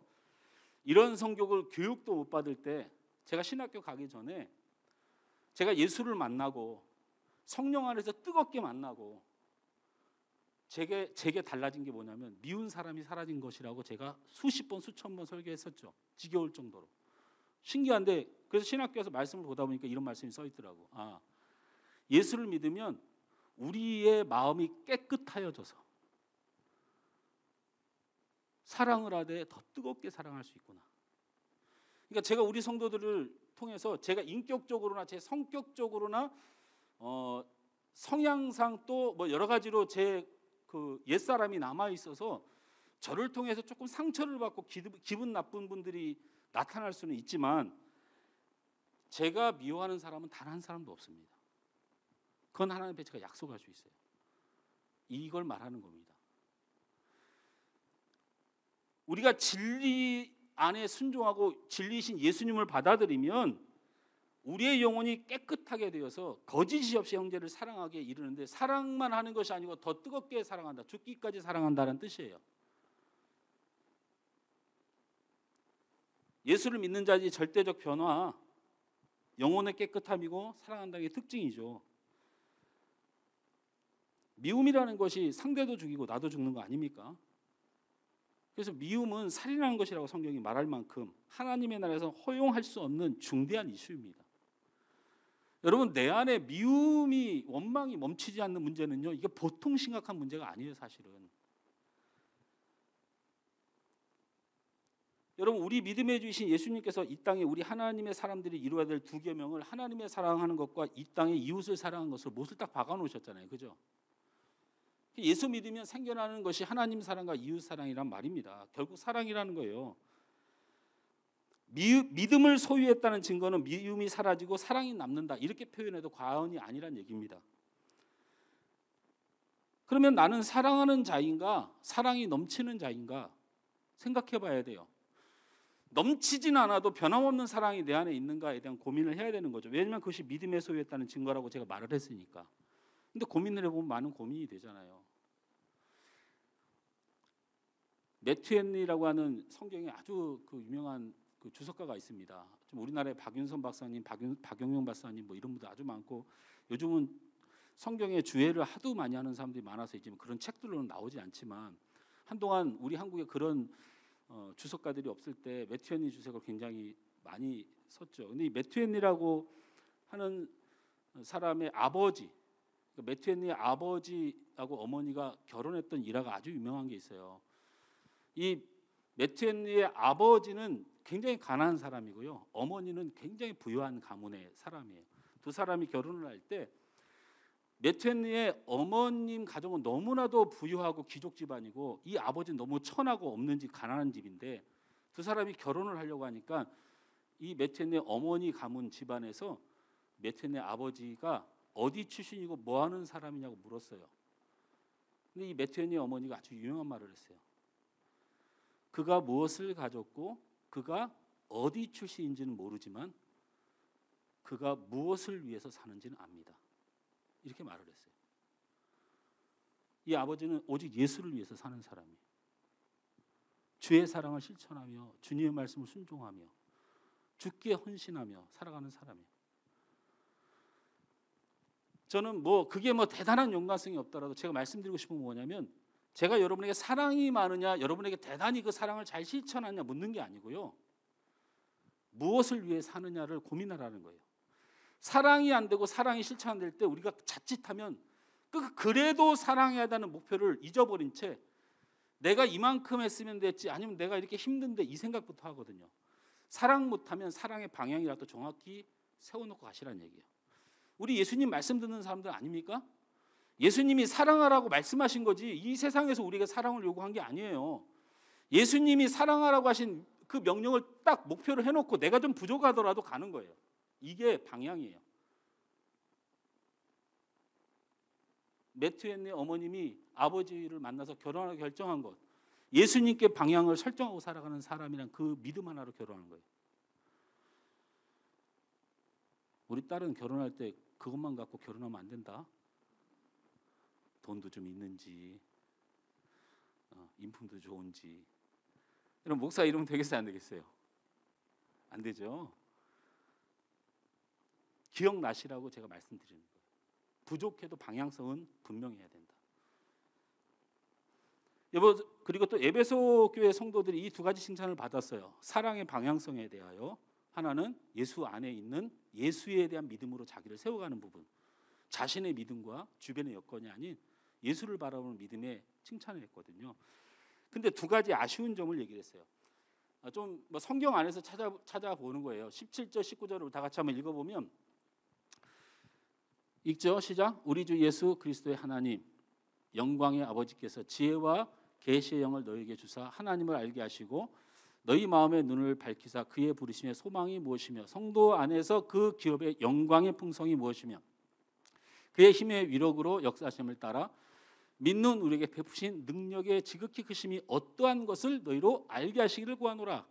이런 성격을 교육도 못 받을 때 제가 신학교 가기 전에 제가 예수를 만나고 성령 안에서 뜨겁게 만나고 제게 달라진 게 뭐냐면 미운 사람이 사라진 것이라고 제가 수십 번 수천 번 설교했었죠. 지겨울 정도로. 신기한데 그래서 신학교에서 말씀을 보다 보니까 이런 말씀이 써 있더라고. 예수를 믿으면 우리의 마음이 깨끗하여져서 사랑을 하되 더 뜨겁게 사랑할 수 있구나. 그러니까 제가 우리 성도들을 통해서 제가 인격적으로나 제 성격적으로나 성향상 또 뭐 여러 가지로 제 그 옛사람이 남아 있어서 저를 통해서 조금 상처를 받고 기분 나쁜 분들이 나타날 수는 있지만 제가 미워하는 사람은 단 한 사람도 없습니다. 그건 하나님 앞에 제가 약속할 수 있어요. 이걸 말하는 겁니다. 우리가 진리 안에 순종하고 진리이신 예수님을 받아들이면 우리의 영혼이 깨끗하게 되어서 거짓이 없이 형제를 사랑하게 이르는데, 사랑만 하는 것이 아니고 더 뜨겁게 사랑한다, 죽기까지 사랑한다는 뜻이에요. 예수를 믿는 자의 절대적 변화, 영혼의 깨끗함이고 사랑한다는 게 특징이죠. 미움이라는 것이 상대도 죽이고 나도 죽는 거 아닙니까? 그래서 미움은 살인하는 것이라고 성경이 말할 만큼 하나님의 나라에서 허용할 수 없는 중대한 이슈입니다. 여러분, 내 안에 미움이, 원망이 멈추지 않는 문제는요, 이게 보통 심각한 문제가 아니에요. 사실은 여러분, 우리 믿음의 주이신 예수님께서 이 땅에 우리 하나님의 사람들이 이루어야 될 두 계명을, 하나님의 사랑하는 것과 이 땅의 이웃을 사랑하는 것을 못을 딱 박아놓으셨잖아요. 그죠? 예수 믿으면 생겨나는 것이 하나님 사랑과 이웃 사랑이란 말입니다. 결국 사랑이라는 거예요. 믿음을 소유했다는 증거는 미움이 사라지고 사랑이 남는다, 이렇게 표현해도 과언이 아니란 얘기입니다. 그러면 나는 사랑하는 자인가, 사랑이 넘치는 자인가 생각해 봐야 돼요. 넘치진 않아도 변함없는 사랑이 내 안에 있는가에 대한 고민을 해야 되는 거죠. 왜냐하면 그것이 믿음에 소유했다는 증거라고 제가 말을 했으니까. 근데 고민을 해보면 많은 고민이 되잖아요. 매튜 헨리라고 하는 성경에 아주 그 유명한 그 주석가가 있습니다. 좀 우리나라에 박윤선 박사님, 박용용 박사님 뭐 이런 분들 아주 많고, 요즘은 성경의 주해를 하도 많이 하는 사람들이 많아서 이제 그런 책들로는 나오지 않지만, 한동안 우리 한국에 그런 주석가들이 없을 때 매튜 헨리 주석을 굉장히 많이 썼죠. 근데 이 매튜 헨리라고 하는 사람의 아버지, 매튜 헨리의 아버지하고 어머니가 결혼했던 일화가 아주 유명한 게 있어요. 이 매튜 헨리의 아버지는 굉장히 가난한 사람이고요, 어머니는 굉장히 부유한 가문의 사람이에요. 두 사람이 결혼을 할 때 매튜 헨리의 어머님 가정은 너무나도 부유하고 귀족 집안이고, 이 아버지는 너무 천하고 없는 집, 가난한 집인데, 두 사람이 결혼을 하려고 하니까 이 매튜 헨리의 어머니 가문 집안에서 매튜 헨리의 아버지가 어디 출신이고 뭐 하는 사람이냐고 물었어요. 근데 이 매튜 헨리의 어머니가 아주 유명한 말을 했어요. 그가 무엇을 가졌고 그가 어디 출신인지는 모르지만 그가 무엇을 위해서 사는지는 압니다. 이렇게 말을 했어요. 이 아버지는 오직 예수를 위해서 사는 사람이에요. 주의 사랑을 실천하며 주님의 말씀을 순종하며 죽기에 헌신하며 살아가는 사람이에요. 저는 그게 대단한 연관성이 없더라도 제가 말씀드리고 싶은 건 뭐냐면, 제가 여러분에게 사랑이 많으냐, 여러분에게 대단히 그 사랑을 잘 실천하냐 묻는 게 아니고요, 무엇을 위해 사느냐를 고민하라는 거예요. 사랑이 안 되고 사랑이 실천 안 될 때 우리가 자칫하면 그래도 사랑해야 하는 목표를 잊어버린 채 내가 이만큼 했으면 됐지, 아니면 내가 이렇게 힘든데, 이 생각부터 하거든요. 사랑 못하면 사랑의 방향이라도 정확히 세워놓고 가시라는 얘기예요. 우리 예수님 말씀 듣는 사람들 아닙니까? 예수님이 사랑하라고 말씀하신 거지, 이 세상에서 우리가 사랑을 요구한 게 아니에요. 예수님이 사랑하라고 하신 그 명령을 딱 목표로 해놓고 내가 좀 부족하더라도 가는 거예요. 이게 방향이에요. 매튜 헨리 어머님이 아버지를 만나서 결혼하기로 결정한 것, 예수님께 방향을 설정하고 살아가는 사람이란 그 믿음 하나로 결혼하는 거예요. 우리 딸은 결혼할 때 그것만 갖고 결혼하면 안 된다. 돈도 좀 있는지, 인품도 좋은지. 여러분, 목사 이러면 되겠어요, 안 되겠어요? 안 되죠. 기억나시라고 제가 말씀드리는 거예요. 부족해도 방향성은 분명해야 된다. 그리고 또 에베소 교회 성도들이 이 두 가지 칭찬을 받았어요. 사랑의 방향성에 대하여, 하나는 예수 안에 있는 예수에 대한 믿음으로 자기를 세워가는 부분, 자신의 믿음과 주변의 여건이 아닌 예수를 바라보는 믿음에 칭찬을 했거든요. 근데 두 가지 아쉬운 점을 얘기를 했어요. 좀 뭐 성경 안에서 찾아보는 거예요. 17절 19절을 다 같이 한번 읽어보면 읽죠. 시작. 우리 주 예수 그리스도의 하나님 영광의 아버지께서 지혜와 계시의 영을 너희에게 주사 하나님을 알게 하시고 너희 마음의 눈을 밝히사 그의 부르심의 소망이 무엇이며 성도 안에서 그 기업의 영광의 풍성이 무엇이며 그의 힘의 위력으로 역사하심을 따라 믿는 우리에게 베푸신 능력의 지극히 크심이 어떠한 것을 너희로 알게 하시기를 구하노라.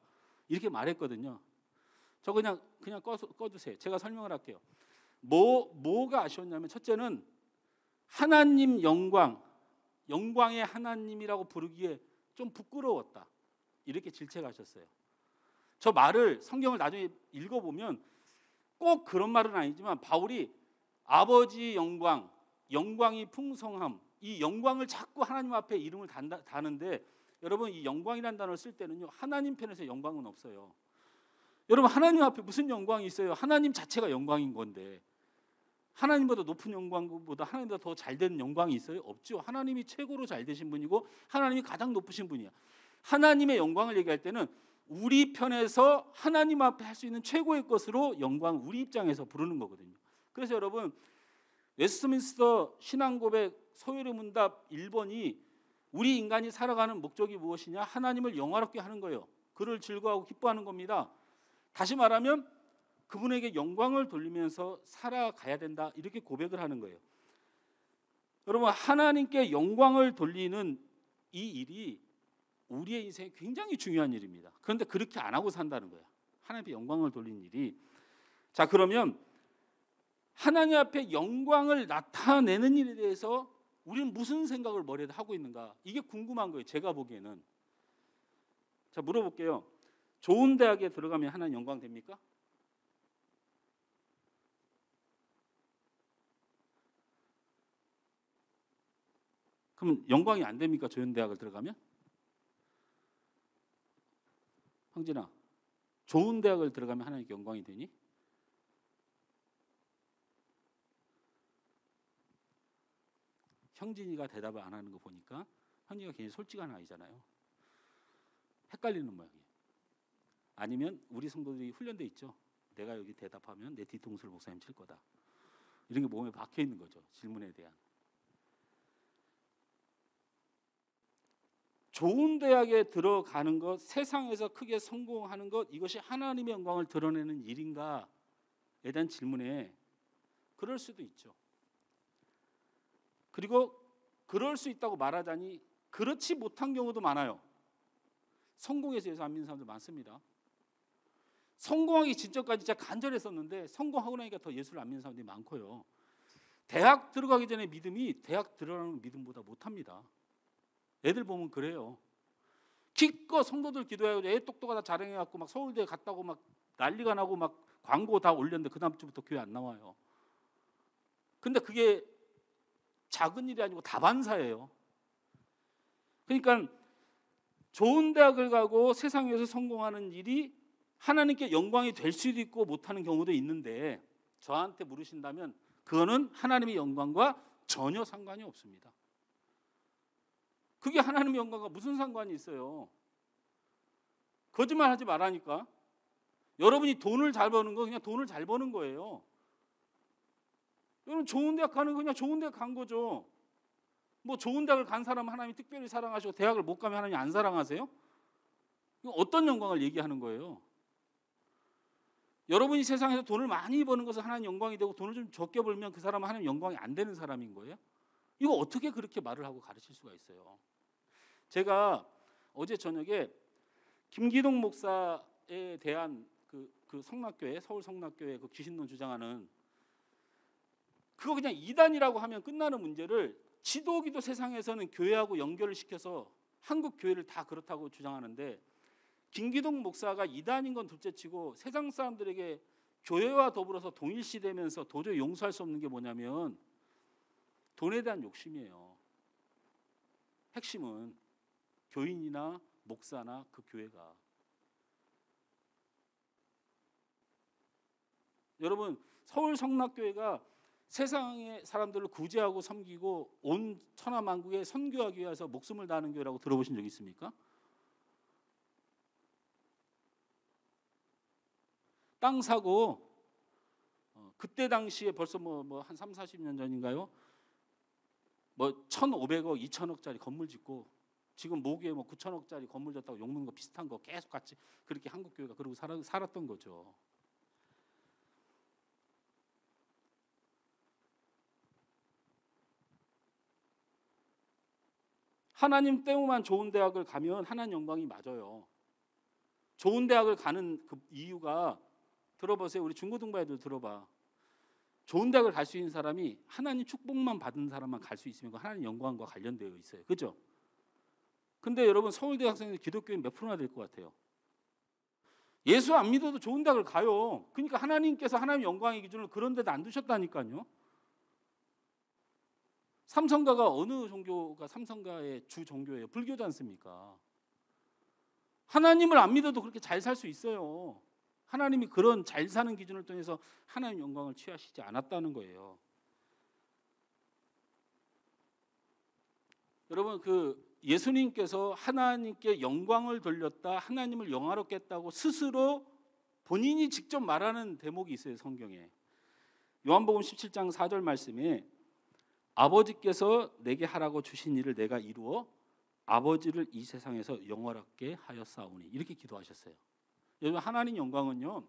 이렇게 말했거든요. 저 그냥 꺼두세요. 제가 설명을 할게요. 뭐가 아쉬웠냐면 첫째는 하나님 영광의 하나님이라고 부르기에 좀 부끄러웠다. 이렇게 질책하셨어요. 저 말을 성경을 나중에 읽어보면 꼭 그런 말은 아니지만 바울이 아버지 영광이 풍성함, 이 영광을 자꾸 하나님 앞에 이름을 다는데 여러분 이 영광이라는 단어를 쓸 때는요 하나님 편에서 영광은 없어요. 여러분 하나님 앞에 무슨 영광이 있어요? 하나님 자체가 영광인 건데 하나님보다 높은 영광보다 하나님보다 더 잘된 영광이 있어요? 없죠. 하나님이 최고로 잘 되신 분이고 하나님이 가장 높으신 분이야. 하나님의 영광을 얘기할 때는 우리 편에서 하나님 앞에 할 수 있는 최고의 것으로 영광 우리 입장에서 부르는 거거든요. 그래서 여러분 웨스트민스터 신앙고백 소요리 문답 1번이 우리 인간이 살아가는 목적이 무엇이냐? 하나님을 영화롭게 하는 거예요. 그를 즐거워하고 기뻐하는 겁니다. 다시 말하면 그분에게 영광을 돌리면서 살아가야 된다 이렇게 고백을 하는 거예요. 여러분 하나님께 영광을 돌리는 이 일이 우리의 인생에 굉장히 중요한 일입니다. 그런데 그렇게 안 하고 산다는 거예요. 하나님께 영광을 돌리는 일이. 자 그러면 하나님 앞에 영광을 나타내는 일에 대해서 우리는 무슨 생각을 머리에 하고 있는가? 이게 궁금한 거예요. 제가 보기에는. 자 물어볼게요. 좋은 대학에 들어가면 하나님 영광 됩니까? 그럼 영광이 안 됩니까? 좋은 대학을 들어가면? 황진아, 좋은 대학을 들어가면 하나님께 영광이 되니? 형진이가 대답을 안 하는 거 보니까 형진이가 굉장히 솔직한 아이잖아요. 헷갈리는 모양이에요. 아니면 우리 성도들이 훈련돼 있죠. 내가 여기 대답하면 내 뒤통수를 목사님 칠 거다. 이런 게 몸에 박혀 있는 거죠. 질문에 대한. 좋은 대학에 들어가는 것, 세상에서 크게 성공하는 것, 이것이 하나님의 영광을 드러내는 일인가에 대한 질문에 그럴 수도 있죠. 그리고 그럴 수 있다고 말하자니 그렇지 못한 경우도 많아요. 성공해서 예수 안 믿는 사람들 많습니다. 성공하기 직전까지 진짜 간절했었는데 성공하고 나니까 더 예수를 안 믿는 사람들이 많고요. 대학 들어가기 전에 믿음이 대학 들어가는 믿음보다 못합니다. 애들 보면 그래요. 기껏 성도들 기도해가지고 애 똑똑하다 자랑해갖고 막 서울대 갔다고 막 난리가 나고 막 광고 다 올렸는데 그 다음 주부터 교회 안 나와요. 근데 그게 작은 일이 아니고 다반사예요. 그러니까 좋은 대학을 가고 세상에서 성공하는 일이 하나님께 영광이 될 수도 있고 못하는 경우도 있는데 저한테 물으신다면 그거는 하나님의 영광과 전혀 상관이 없습니다. 그게 하나님의 영광과 무슨 상관이 있어요? 거짓말하지 말라니까. 여러분이 돈을 잘 버는 거 그냥 돈을 잘 버는 거예요. 여러분 좋은 대학 가는 거 그냥 좋은 대학 간 거죠. 뭐 좋은 대학을 간 사람은 하나님이 특별히 사랑하시고 대학을 못 가면 하나님이 안 사랑하세요? 어떤 영광을 얘기하는 거예요? 여러분이 세상에서 돈을 많이 버는 것은 하나님 영광이 되고 돈을 좀 적게 벌면 그 사람은 하나님 영광이 안 되는 사람인 거예요? 이거 어떻게 그렇게 말을 하고 가르칠 수가 있어요? 제가 어제 저녁에 김기동 목사에 대한 그 성락교회 서울 성락교회 그 귀신론 주장하는 그거 그냥 이단이라고 하면 끝나는 문제를 지도기도 세상에서는 교회하고 연결을 시켜서 한국 교회를 다 그렇다고 주장하는데 김기동 목사가 이단인 건 둘째치고 세상 사람들에게 교회와 더불어서 동일시되면서 도저히 용서할 수 없는 게 뭐냐면 돈에 대한 욕심이에요. 핵심은 교인이나 목사나 그 교회가. 여러분 서울 성락교회가 세상의 사람들을 구제하고 섬기고 온 천하만국에 선교하기 위해서 목숨을 다하는 교회라고 들어보신 적 있습니까? 땅 사고 그때 당시에 벌써 한 3, 40년 전인가요? 1,500억, 2,000억짜리 건물 짓고 지금 모기에 9,000억짜리 건물 졌다고 욕먹는 거 비슷한 거 계속 같이 그렇게 한국 교회가 그러고 살았던 거죠. 하나님 때문만 좋은 대학을 가면 하나님 영광이 맞아요. 좋은 대학을 가는 그 이유가 들어보세요. 우리 중고등부 애들 들어봐. 좋은 대학을 갈 수 있는 사람이 하나님 축복만 받은 사람만 갈 수 있으면 하나님 영광과 관련되어 있어요. 그렇죠? 근데 여러분 서울대 학생들 기독교인 몇 프로나 될 것 같아요? 예수 안 믿어도 좋은 대학을 가요. 그러니까 하나님께서 하나님 영광의 기준을 그런 데다 안 두셨다니까요. 삼성가가 어느 종교가 삼성가의 주 종교예요? 불교지 않습니까? 하나님을 안 믿어도 그렇게 잘 살 수 있어요. 하나님이 그런 잘 사는 기준을 통해서 하나님 영광을 취하시지 않았다는 거예요. 여러분 예수님께서 하나님께 영광을 돌렸다, 하나님을 영화롭게 했다고 스스로 본인이 직접 말하는 대목이 있어요. 성경에. 요한복음 17장 4절 말씀에 아버지께서 내게 하라고 주신 일을 내가 이루어 아버지를 이 세상에서 영화롭게 하였사오니 이렇게 기도하셨어요. 여러분 하나님 영광은요,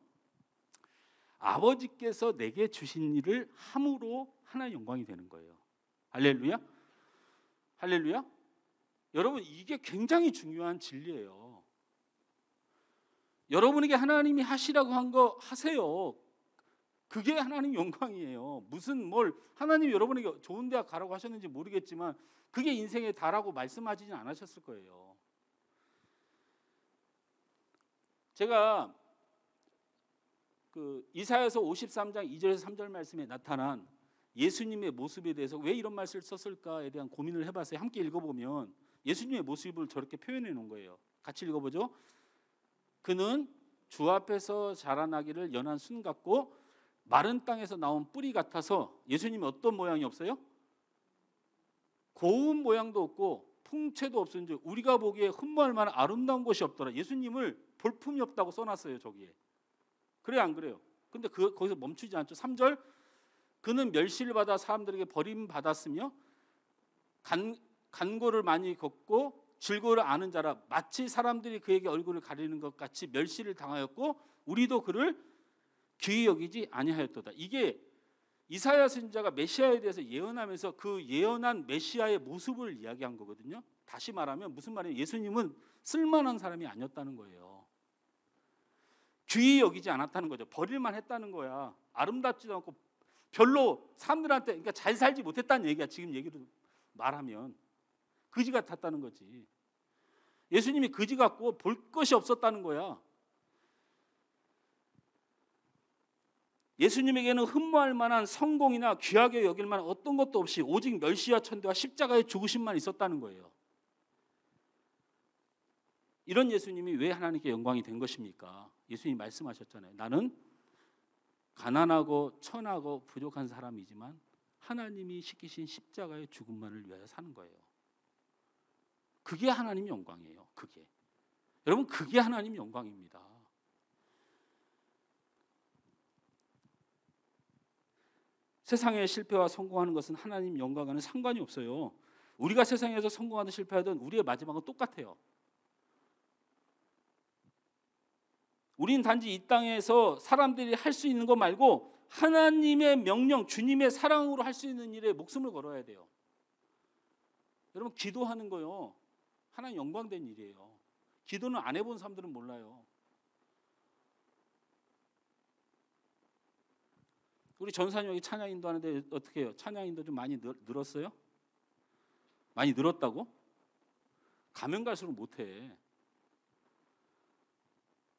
아버지께서 내게 주신 일을 함으로 하나님 영광이 되는 거예요. 할렐루야. 할렐루야. 여러분 이게 굉장히 중요한 진리예요. 여러분에게 하나님이 하시라고 한 거 하세요. 그게 하나님 영광이에요. 무슨 하나님이 여러분에게 좋은 대학 가라고 하셨는지 모르겠지만 그게 인생의 다라고 말씀하지는 않으셨을 거예요. 제가 이사야서 53장 2절에서 3절 말씀에 나타난 예수님의 모습에 대해서 왜 이런 말씀을 썼을까에 대한 고민을 해봤어요. 함께 읽어보면 예수님의 모습을 저렇게 표현해 놓은 거예요. 같이 읽어보죠. 그는 주 앞에서 자라나기를 연한 순 같고 마른 땅에서 나온 뿌리 같아서 예수님이 어떤 모양이 없어요? 고운 모양도 없고 풍채도 없은지 우리가 보기에 흠모할 만한 아름다운 곳이 없더라. 예수님을 볼품이 없다고 써놨어요. 저기에. 그래요 안 그래요? 근데 거기서 멈추지 않죠. 3절 그는 멸시를 받아 사람들에게 버림받았으며 간고를 많이 걷고 질고를 아는 자라 마치 사람들이 그에게 얼굴을 가리는 것 같이 멸시를 당하였고 우리도 그를 귀히 여기지 아니하였도다. 이게 이사야 선지자가 메시아에 대해서 예언하면서 그 예언한 메시아의 모습을 이야기한 거거든요. 다시 말하면 무슨 말이에요? 예수님은 쓸만한 사람이 아니었다는 거예요. 귀히 여기지 않았다는 거죠. 버릴만 했다는 거야. 아름답지도 않고 별로 사람들한테 그러니까 잘 살지 못했다는 얘기야. 지금 얘기로 말하면 거지 같았다는 거지. 예수님이 거지 같고 볼 것이 없었다는 거야. 예수님에게는 흠모할 만한 성공이나 귀하게 여길 만한 어떤 것도 없이 오직 멸시와 천대와 십자가의 죽으심만 있었다는 거예요. 이런 예수님이 왜 하나님께 영광이 된 것입니까? 예수님이 말씀하셨잖아요. 나는 가난하고 천하고 부족한 사람이지만 하나님이 시키신 십자가의 죽음만을 위하여 사는 거예요. 그게 하나님 영광이에요. 그게. 여러분 그게 하나님 영광입니다. 세상의 실패와 성공하는 것은 하나님 영광과는 상관이 없어요. 우리가 세상에서 성공하든 실패하든 우리의 마지막은 똑같아요. 우린 단지 이 땅에서 사람들이 할 수 있는 것 말고 하나님의 명령, 주님의 사랑으로 할 수 있는 일에 목숨을 걸어야 돼요. 여러분 기도하는 거요. 하나님 영광된 일이에요. 기도는 안 해본 사람들은 몰라요. 우리 전산역이 찬양 인도하는데 어떻게 해요? 찬양 인도 좀 많이 늘었어요? 많이 늘었다고? 가면 갈수록 못해.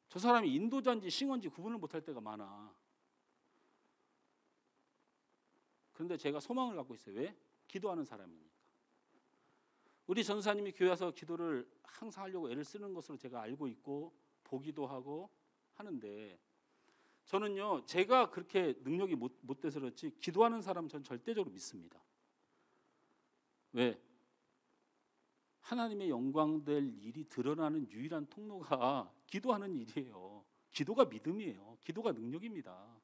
저 사람이 인도자인지 싱어인지 구분을 못할 때가 많아. 그런데 제가 소망을 갖고 있어요. 왜? 기도하는 사람이니까. 우리 전사님이 교회 와서 기도를 항상 하려고 애를 쓰는 것으로 제가 알고 있고 보기도 하고 하는데 저는요, 제가 그렇게 능력이 못 돼서 그렇지 기도하는 사람 전 절대적으로 믿습니다. 왜? 하나님의 영광될 일이 드러나는 유일한 통로가 기도하는 일이에요. 기도가 믿음이에요. 기도가 능력입니다.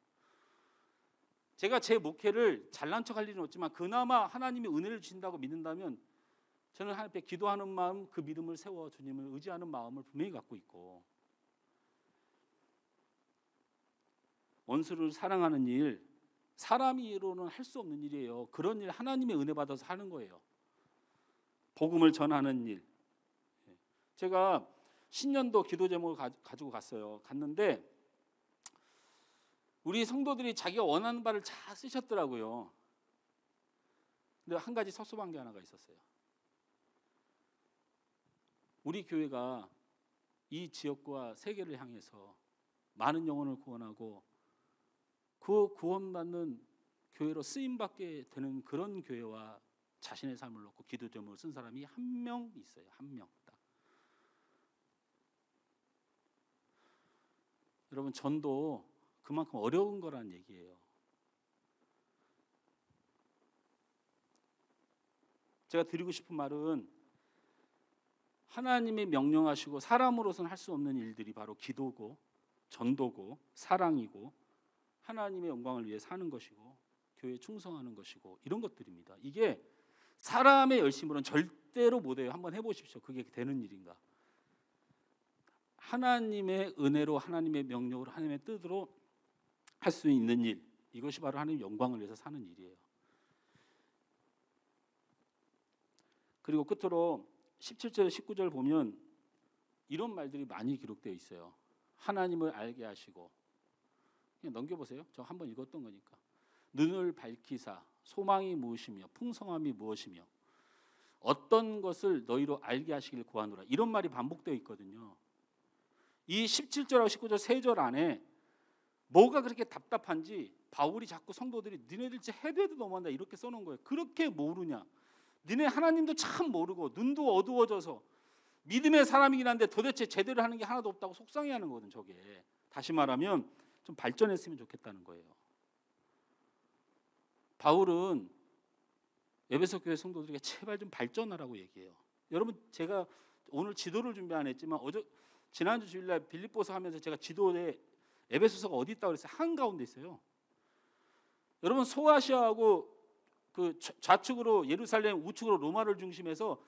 제가 제 목회를 잘난 척할 일은 없지만 그나마 하나님이 은혜를 주신다고 믿는다면 저는 하나님 앞에 기도하는 마음, 그 믿음을 세워 주님을 의지하는 마음을 분명히 갖고 있고, 원수를 사랑하는 일, 사람으로는 할 수 없는 일이에요. 그런 일 하나님의 은혜 받아서 하는 거예요. 복음을 전하는 일. 제가 신년도 기도 제목을 가지고 갔어요. 갔는데 우리 성도들이 자기가 원하는 바를 다 쓰셨더라고요. 근데 한 가지 섭섭한 게 하나가 있었어요. 우리 교회가 이 지역과 세계를 향해서 많은 영혼을 구원하고 그 구원받는 교회로 쓰임받게 되는 그런 교회와 자신의 삶을 놓고 기도 제목을 쓴 사람이 한 명 있어요. 한 명 딱. 여러분, 전도 그만큼 어려운 거란 얘기예요. 제가 드리고 싶은 말은 하나님이 명령하시고 사람으로서는 할 수 없는 일들이 바로 기도고 전도고 사랑이고 하나님의 영광을 위해 사는 것이고 교회에 충성하는 것이고 이런 것들입니다. 이게 사람의 열심으로는 절대로 못해요. 한번 해보십시오. 그게 되는 일인가? 하나님의 은혜로, 하나님의 명령으로, 하나님의 뜻으로 할 수 있는 일, 이것이 바로 하나님의 영광을 위해서 사는 일이에요. 그리고 끝으로 17절 19절 보면 이런 말들이 많이 기록되어 있어요. 하나님을 알게 하시고, 그냥 넘겨보세요. 저 한번 읽었던 거니까. 눈을 밝히사 소망이 무엇이며 풍성함이 무엇이며 어떤 것을 너희로 알게 하시길 구하노라. 이런 말이 반복되어 있거든요. 이 17절하고 19절 세 절 안에 뭐가 그렇게 답답한지 바울이 자꾸 성도들이 니네들 진짜 해도 너무한다 이렇게 써놓은 거예요. 그렇게 모르냐? 니네 하나님도 참 모르고 눈도 어두워져서 믿음의 사람이긴 한데 도대체 제대로 하는 게 하나도 없다고 속상해하는 거거든. 저게 다시 말하면 좀 발전했으면 좋겠다는 거예요. 바울은 에베소 교회 성도들에게 제발 좀 발전하라고 얘기해요. 여러분, 제가 오늘 지도를 준비 안 했지만 지난주 주일날 빌립보서 하면서 제가 지도에 에베소서가 어디 있다고 그랬어요. 한가운데 있어요. 여러분, 소아시아하고 그 좌측으로 예루살렘, 우측으로 로마를 중심해서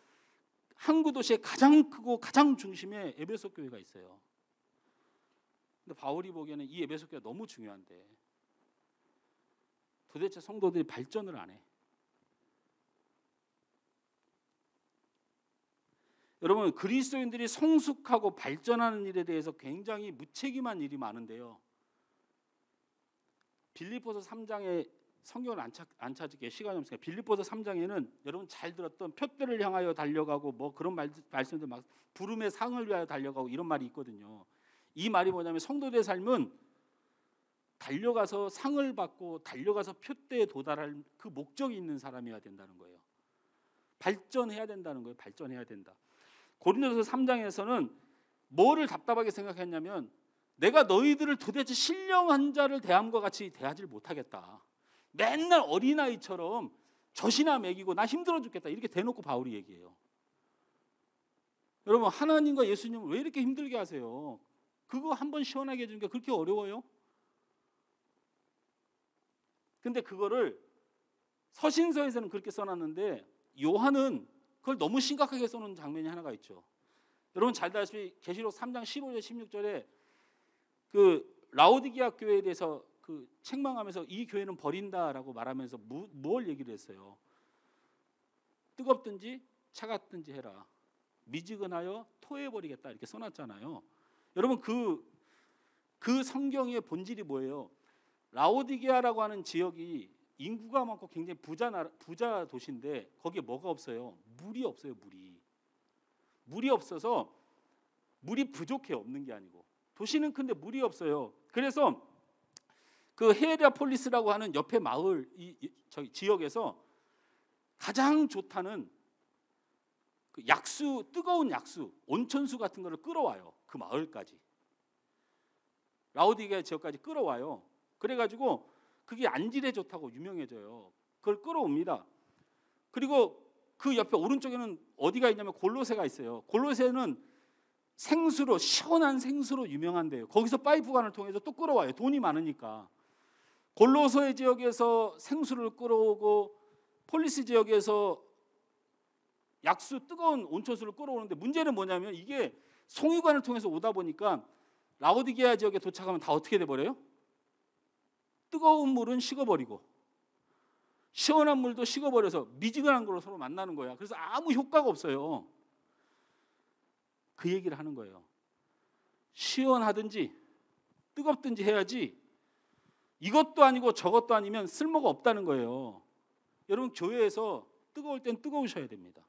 항구 도시의 가장 크고 가장 중심에 에베소 교회가 있어요. 근데 바울이 보기에는 이 에베소 교회가 너무 중요한데 도대체 성도들이 발전을 안 해. 여러분, 그리스도인들이 성숙하고 발전하는 일에 대해서 굉장히 무책임한 일이 많은데요. 빌립보서 3장에 성경을 안 찾을게요. 시간이 없으니까. 빌립보서 3장에는 여러분 잘 들었던 표대를 향하여 달려가고 뭐 그런 말씀들 막 부름의 상을 위하여 달려가고 이런 말이 있거든요. 이 말이 뭐냐면 성도들의 삶은 달려가서 상을 받고 달려가서 표대에 도달할 그 목적이 있는 사람이어야 된다는 거예요. 발전해야 된다는 거예요. 발전해야 된다. 고린도서 3장에서는 뭐를 답답하게 생각했냐면 내가 너희들을 도대체 신령한 자를 대함과 같이 대하지 못하겠다. 맨날 어린아이처럼 젖이나 먹이고 나 힘들어 죽겠다. 이렇게 대놓고 바울이 얘기해요. 여러분, 하나님과 예수님을 왜 이렇게 힘들게 하세요? 그거 한번 시원하게 해주는 게 그렇게 어려워요? 근데 그거를 서신서에서는 그렇게 써놨는데 요한은 그걸 너무 심각하게 써놓은 장면이 하나가 있죠. 여러분 잘 아시다시피 계시록 3장 15절 16절에 그 라오디게아 교회에 대해서 그 책망하면서 이 교회는 버린다라고 말하면서 뭘 얘기를 했어요? 뜨겁든지 차갑든지 해라. 미지근하여 토해버리겠다 이렇게 써놨잖아요. 여러분 그 성경의 본질이 뭐예요? 라오디게아라고 하는 지역이 인구가 많고 굉장히 부자 도시인데 거기에 뭐가 없어요? 물이 없어요. 물이 없어서 물이 부족해. 없는 게 아니고 도시는 큰데 물이 없어요. 그래서 그 헤라폴리스라고 하는 옆에 마을 저기 지역에서 가장 좋다는 그 약수, 뜨거운 약수, 온천수 같은 거를 끌어와요. 그 마을까지. 라오디게아 지역까지 끌어와요. 그래가지고 그게 안질에 좋다고 유명해져요. 그걸 끌어옵니다. 그리고 그 옆에 오른쪽에는 어디가 있냐면 골로새가 있어요. 골로새는 생수로, 시원한 생수로 유명한데요. 거기서 파이프관을 통해서 또 끌어와요. 돈이 많으니까. 골로새 지역에서 생수를 끌어오고 폴리스 지역에서 약수, 뜨거운 온천수를 끌어오는데 문제는 뭐냐면 이게 송유관을 통해서 오다 보니까 라오디게아 지역에 도착하면 다 어떻게 돼버려요? 뜨거운 물은 식어버리고 시원한 물도 식어버려서 미지근한 걸로 서로 만나는 거야. 그래서 아무 효과가 없어요. 그 얘기를 하는 거예요. 시원하든지 뜨겁든지 해야지 이것도 아니고 저것도 아니면 쓸모가 없다는 거예요. 여러분, 교회에서 뜨거울 땐 뜨거우셔야 됩니다.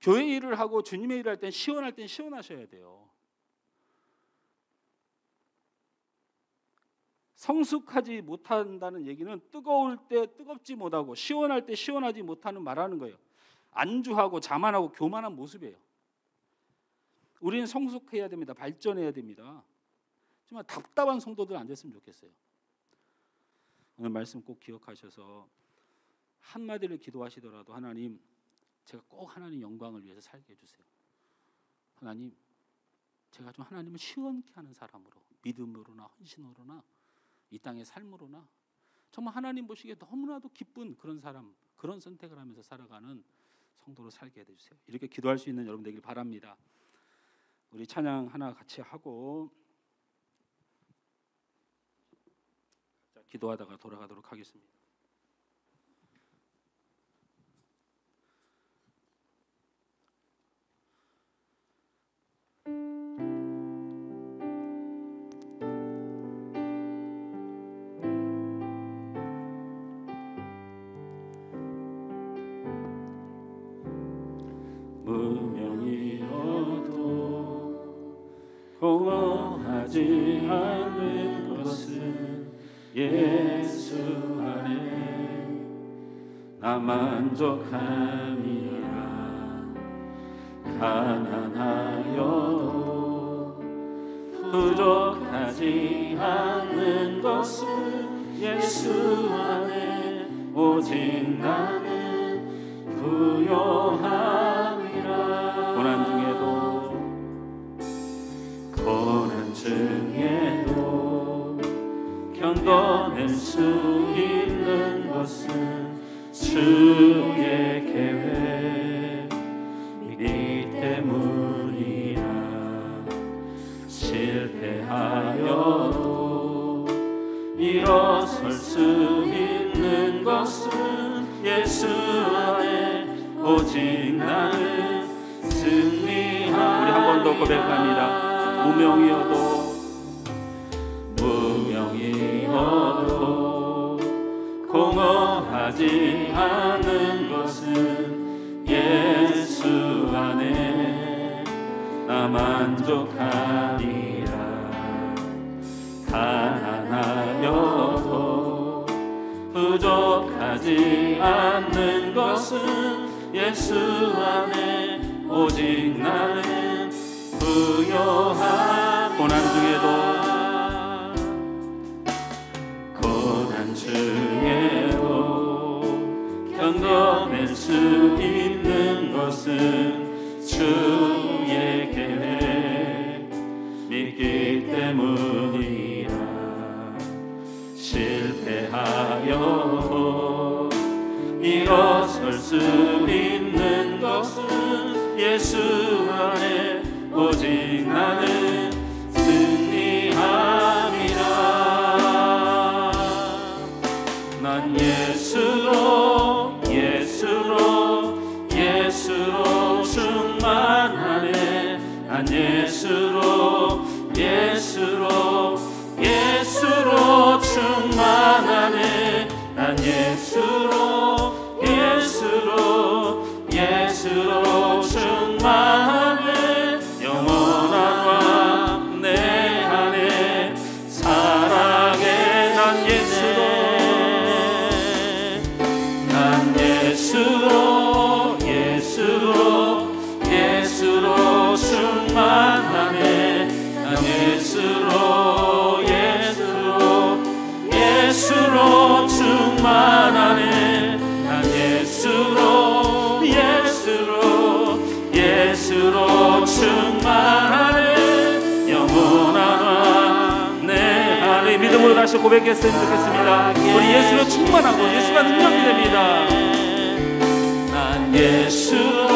교회 일을 하고 주님의 일을 할 땐 시원할 땐 시원하셔야 돼요. 성숙하지 못한다는 얘기는 뜨거울 때 뜨겁지 못하고 시원할 때 시원하지 못하는 말하는 거예요. 안주하고 자만하고 교만한 모습이에요. 우리는 성숙해야 됩니다. 발전해야 됩니다. 정말 답답한 성도들 안 됐으면 좋겠어요. 오늘 말씀 꼭 기억하셔서 한마디를 기도하시더라도 하나님, 제가 꼭 하나님 영광을 위해서 살게 해주세요. 하나님, 제가 좀 하나님을 시원케 하는 사람으로, 믿음으로나 헌신으로나 이 땅의 삶으로나 정말 하나님 보시기에 너무나도 기쁜 그런 사람, 그런 선택을 하면서 살아가는 성도로 살게 해주세요. 이렇게 기도할 수 있는 여러분 되길 바랍니다. 우리 찬양 하나 같이 하고 기도하다가 돌아가도록 하겠습니다. 무명이어도 공허하지 않는 것은 예수 안에 나 만족함이라. 가난하여도 부족하지 않는 것은 예수 안에 오직 나는 부요함이라. 고난 중에도 견뎌낼 수 있는 것은 주의 계획 믿기 때문이라. 실패하여도 일어설 수 있는 것은 예수 안에 오직 나는 승리하리라. 우리 한 번 더 고백합니다. 무명이어도 공허하지 않은 것은 예수 안에 나 만족하리라. 가난하여도 부족하지 않는 것은 예수 안에 오직 나는 부요함. 고난 중에도 견뎌낼 수 있는 것은 주의 계획 믿기 때문이라. 실패하여도 일어설 수 있는 것은 예수 안에 오직 나는 승리함이라. 난 예수로 충만하네. 난 예수로 충만하네. 난 예수로 충만하네. 영원한 왕 내 안에 사랑해. 난 예수로 충만하네. 난 예수로 예수로 충만하네. 난 예수로 충만하네. 영원한 내 안에 믿음으로 다시 고백했으면 좋겠습니다. 우리 예수로 충만하고 예수가 능력이 됩니다. 난 예수로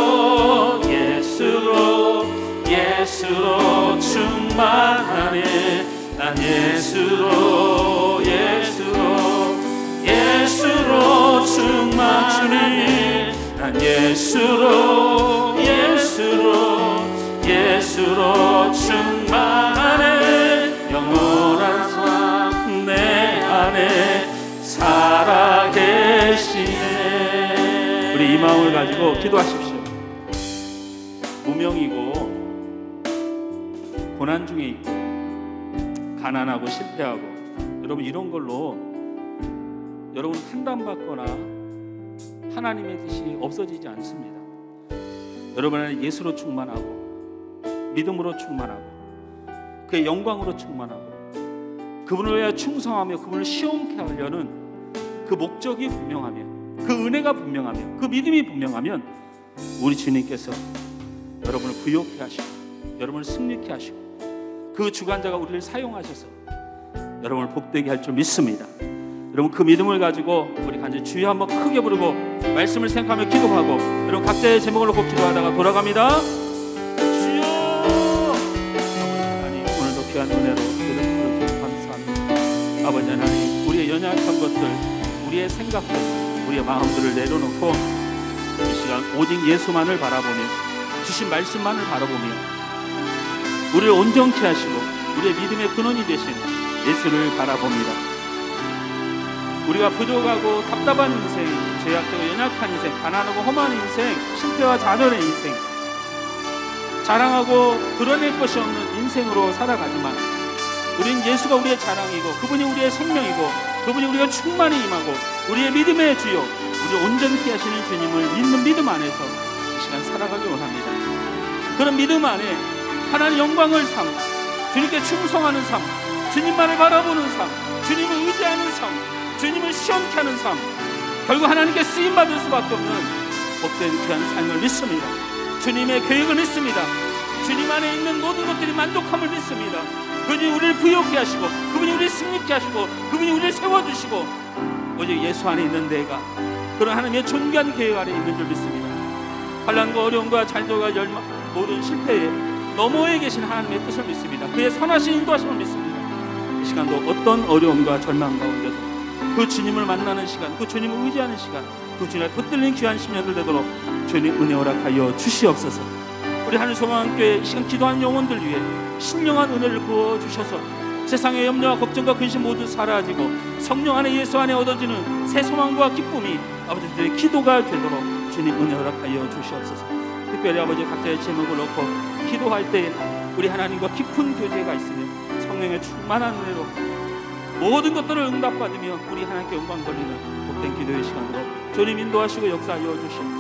충만하네. 난 예수로 충만하네. 난 예수로 충만하네. 영원한 삶 내 안에 살아계시네. 우리 이 마음을 가지고 기도하십시오. 무명이고 고난 중에 있고 가난하고 실패하고, 여러분 이런 걸로 여러분 판단받거나 하나님의 뜻이 없어지지 않습니다. 여러분 안에 예수로 충만하고 믿음으로 충만하고 그의 영광으로 충만하고 그분을 위하여 충성하며 그분을 시험케 하려는 그 목적이 분명하면, 그 은혜가 분명하면, 그 믿음이 분명하면 우리 주님께서 여러분을 부욕케 하시고 여러분을 승리케 하시고 그 주관자가 우리를 사용하셔서 여러분을 복되게 할 줄 믿습니다. 여러분 그 믿음을 가지고 우리 간절히 주여 한번 크게 부르고 말씀을 생각하며 기도하고, 여러분 각자의 제목을 놓고 기도하다가 돌아갑니다. 주여! 아버지 하나님, 오늘도 귀한 은혜로 기도를 주셔서 감사합니다. 아버지 하나님, 우리의 연약한 것들, 우리의 생각들, 우리의 마음들을 내려놓고 이 시간 오직 예수만을 바라보며 주신 말씀만을 바라보며 우리를 온전케 하시고 우리의 믿음의 근원이 되신 예수를 바라봅니다. 우리가 부족하고 답답한 인생, 죄악되고 연약한 인생, 가난하고 험한 인생, 실패와 좌절의 인생, 자랑하고 드러낼 것이 없는 인생으로 살아가지만 우리는 예수가 우리의 자랑이고 그분이 우리의 생명이고 그분이 우리가 충만히 임하고 우리의 믿음의 주요, 우리를 온전케 하시는 주님을 믿는 믿음 안에서 이 시간 살아가기 원합니다. 그런 믿음 안에 하나님의 영광을 삼, 주님께 충성하는 삶, 주님만을 바라보는 삶, 주님을 의지하는 삶, 주님을 시험케 하는 삶, 결국 하나님께 쓰임받을 수밖에 없는 복된 귀한 삶을 믿습니다. 주님의 계획을 믿습니다. 주님 안에 있는 모든 것들이 만족함을 믿습니다. 그분이 우리를 부욕케 하시고 그분이 우리를 승리케 하시고 그분이 우리를 세워주시고 오직 예수 안에 있는 내가 그런 하나님의 존귀한 계획 안에 있는 줄 믿습니다. 환난과 어려움과 잘도가 모든 실패에 너머에 계신 하나님의 뜻을 믿습니다. 그의 선하신 인도하심을 믿습니다. 이 시간도 어떤 어려움과 절망 가운데도 그 주님을 만나는 시간, 그 주님을 의지하는 시간, 그 주님을 붙들린 귀한 10년들 되도록 주님 은혜 허락하여 주시옵소서. 우리 하늘소망교회 이 시간 기도하는 영혼들 위해 신령한 은혜를 부어주셔서 세상의 염려와 걱정과 근심 모두 사라지고 성령 안에 예수 안에 얻어지는 새 소망과 기쁨이 아버지들의 기도가 되도록 주님 은혜 허락하여 주시옵소서. 특별히 아버지 각자의 제목을 놓고 기도할 때 우리 하나님과 깊은 교제가 있으며 성령의 충만한 은혜로 모든 것들을 응답받으며 우리 하나님께 영광 돌리는 복된 기도의 시간으로 주님 인도하시고 역사하여 주시옵소서.